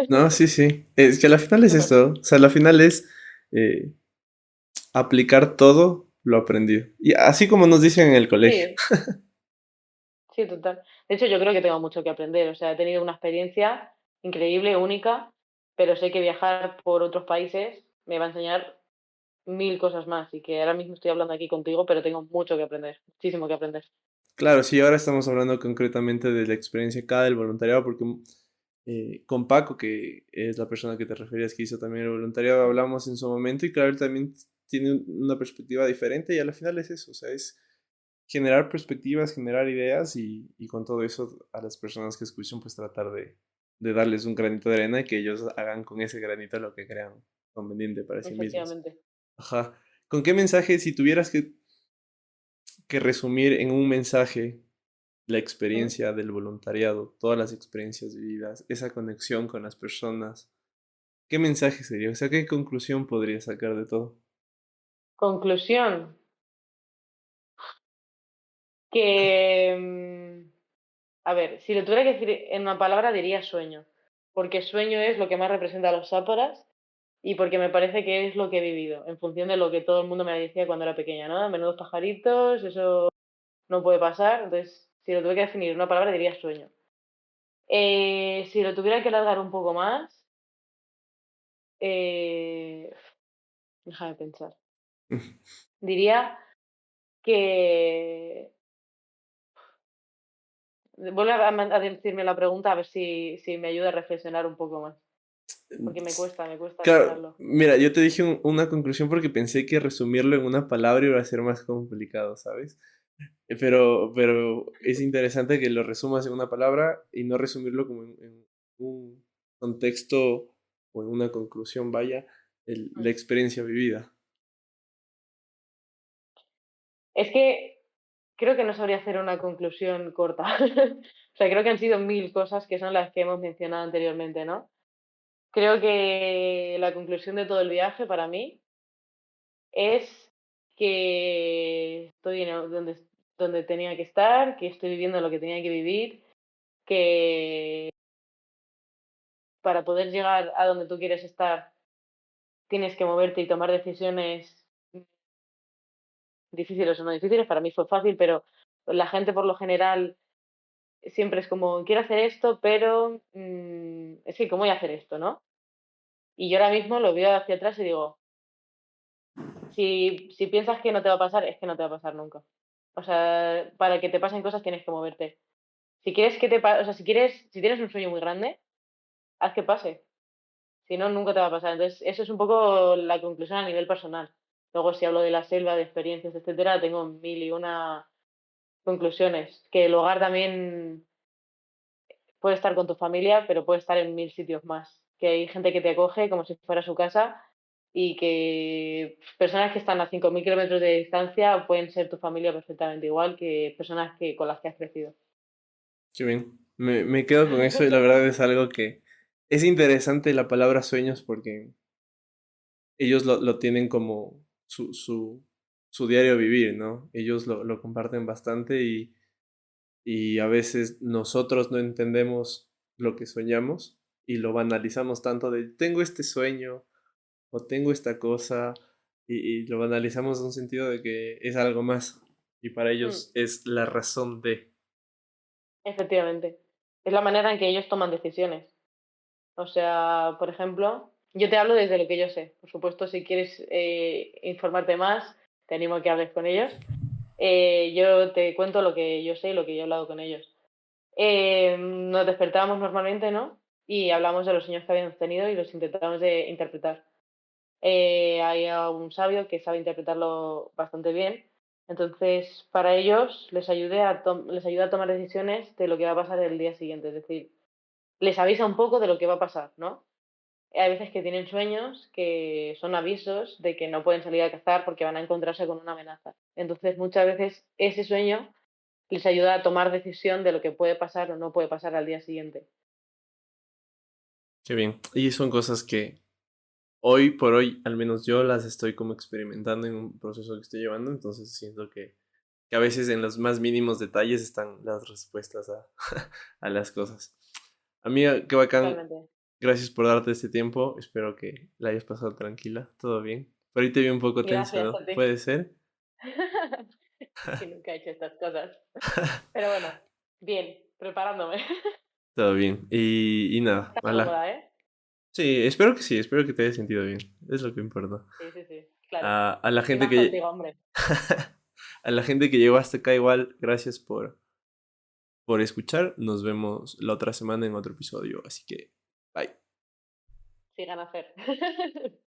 No, sí, sí. Es que al final es esto. O sea, al final es eh, aplicar todo lo aprendido. Y así como nos dicen en el colegio. Sí, sí, total. De hecho, yo creo que tengo mucho que aprender. O sea, he tenido una experiencia increíble, única, pero sé que viajar por otros países me va a enseñar mil cosas más y que ahora mismo estoy hablando aquí contigo, pero tengo mucho que aprender, muchísimo que aprender. Claro, sí, ahora estamos hablando concretamente de la experiencia acá del voluntariado, porque con Paco, que es la persona que te referías que hizo también el voluntariado, Mm, hablamos en su momento y claro, él también tiene una perspectiva diferente y al final es eso, o sea, es generar perspectivas, generar ideas y con todo eso a las personas que escuchan pues tratar de darles un granito de arena y que ellos hagan con ese granito lo que crean conveniente para sí mismos. efectivamente. Ajá. ¿Con qué mensaje, si tuvieras que resumir en un mensaje la Mm. experiencia del voluntariado, todas las experiencias vividas, esa conexión con las personas, qué mensaje sería? O sea, ¿qué conclusión podría sacar de todo? Conclusión, que, a ver, si lo tuviera que decir en una palabra diría sueño, porque sueño es lo que más representa a los sáporas y porque me parece que es lo que he vivido, en función de lo que todo el mundo me decía cuando era pequeña, ¿no? Menudos pajaritos, eso no puede pasar, entonces si lo tuviera que definir en una palabra diría sueño. Si lo tuviera que alargar un poco más, eh, déjame pensar. Diría que... Vuelve a decirme la pregunta a ver si me ayuda a reflexionar un poco más, porque me cuesta Claro, pensarlo. mira, yo te dije una conclusión porque pensé que resumirlo en una palabra iba a ser más complicado, ¿sabes? Pero es interesante que lo resumas en una palabra y no resumirlo como en un contexto o en una conclusión, vaya, la Mm. experiencia vivida. Es que creo que no sabría hacer una conclusión corta. O sea, creo que han sido mil cosas que son las que hemos mencionado anteriormente, ¿no? creo que la conclusión de todo el viaje para mí es que estoy donde tenía que estar, que estoy viviendo lo que tenía que vivir, que para poder llegar a donde tú quieres estar tienes que moverte y tomar decisiones difíciles o no difíciles. Para mí fue fácil, pero la gente por lo general siempre es como, quiero hacer esto, pero es que, ¿cómo voy a hacer esto, no? Y yo ahora mismo lo veo hacia atrás y digo, si piensas que no te va a pasar, es que no te va a pasar nunca. O sea, para que te pasen cosas tienes que moverte. Si quieres que o sea, si tienes un sueño muy grande, haz que pase. Si no, nunca te va a pasar. Entonces, eso es un poco la conclusión a nivel personal. Luego, si hablo de la selva, de experiencias, etcétera, tengo mil y una conclusiones. Que el hogar también puede estar con tu familia, pero puede estar en mil sitios más. Que hay gente que te acoge como si fuera su casa y que personas que están a 5.000 kilómetros de distancia pueden ser tu familia perfectamente igual que personas con las que has crecido. Qué bien. Me quedo con eso y la verdad es algo que es interesante la palabra sueños porque ellos lo tienen como su diario vivir, ¿no? Ellos lo comparten bastante y a veces nosotros no entendemos lo que soñamos y lo banalizamos tanto de tengo este sueño o tengo esta cosa y lo banalizamos en un sentido de que es algo más y para Mm, ellos es la razón de. efectivamente. Es la manera en que ellos toman decisiones. O sea, por ejemplo, yo te hablo desde lo que yo sé. Por supuesto, si quieres informarte más, te animo a que hables con ellos. Yo te cuento lo que yo sé y lo que yo he hablado con ellos. Nos despertábamos normalmente, ¿no? Y hablamos de los sueños que habíamos tenido y los intentábamos de interpretar. Hay un sabio que sabe interpretarlo bastante bien. Entonces, para ellos les ayuda a tomar decisiones de lo que va a pasar el día siguiente. Es decir, les avisa un poco de lo que va a pasar, ¿no? Hay veces que tienen sueños que son avisos de que no pueden salir a cazar porque van a encontrarse con una amenaza. Entonces, muchas veces ese sueño les ayuda a tomar decisión de lo que puede pasar o no puede pasar al día siguiente. Qué bien. Y son cosas que hoy por hoy, al menos yo las estoy como experimentando en un proceso que estoy llevando, entonces siento que a veces en los más mínimos detalles están las respuestas a las cosas. Amiga, qué bacán. Totalmente. Gracias por darte este tiempo. Espero que la hayas pasado tranquila. Todo bien. Por ahí te vi un poco tenso, Gracias ¿no? a ti. ¿Puede ser? Que nunca he hecho estas cosas. Pero bueno, bien, preparándome. Todo bien. Y nada, Estás cómoda, ¿eh? Sí, espero que te haya sentido bien. Es lo que importa. Sí, sí, sí, claro. A la Y gente más que contigo, hombre. a la gente que llegó hasta acá igual, gracias por escuchar. Nos vemos la otra semana en otro episodio. Así que, bye. Sigan a hacer.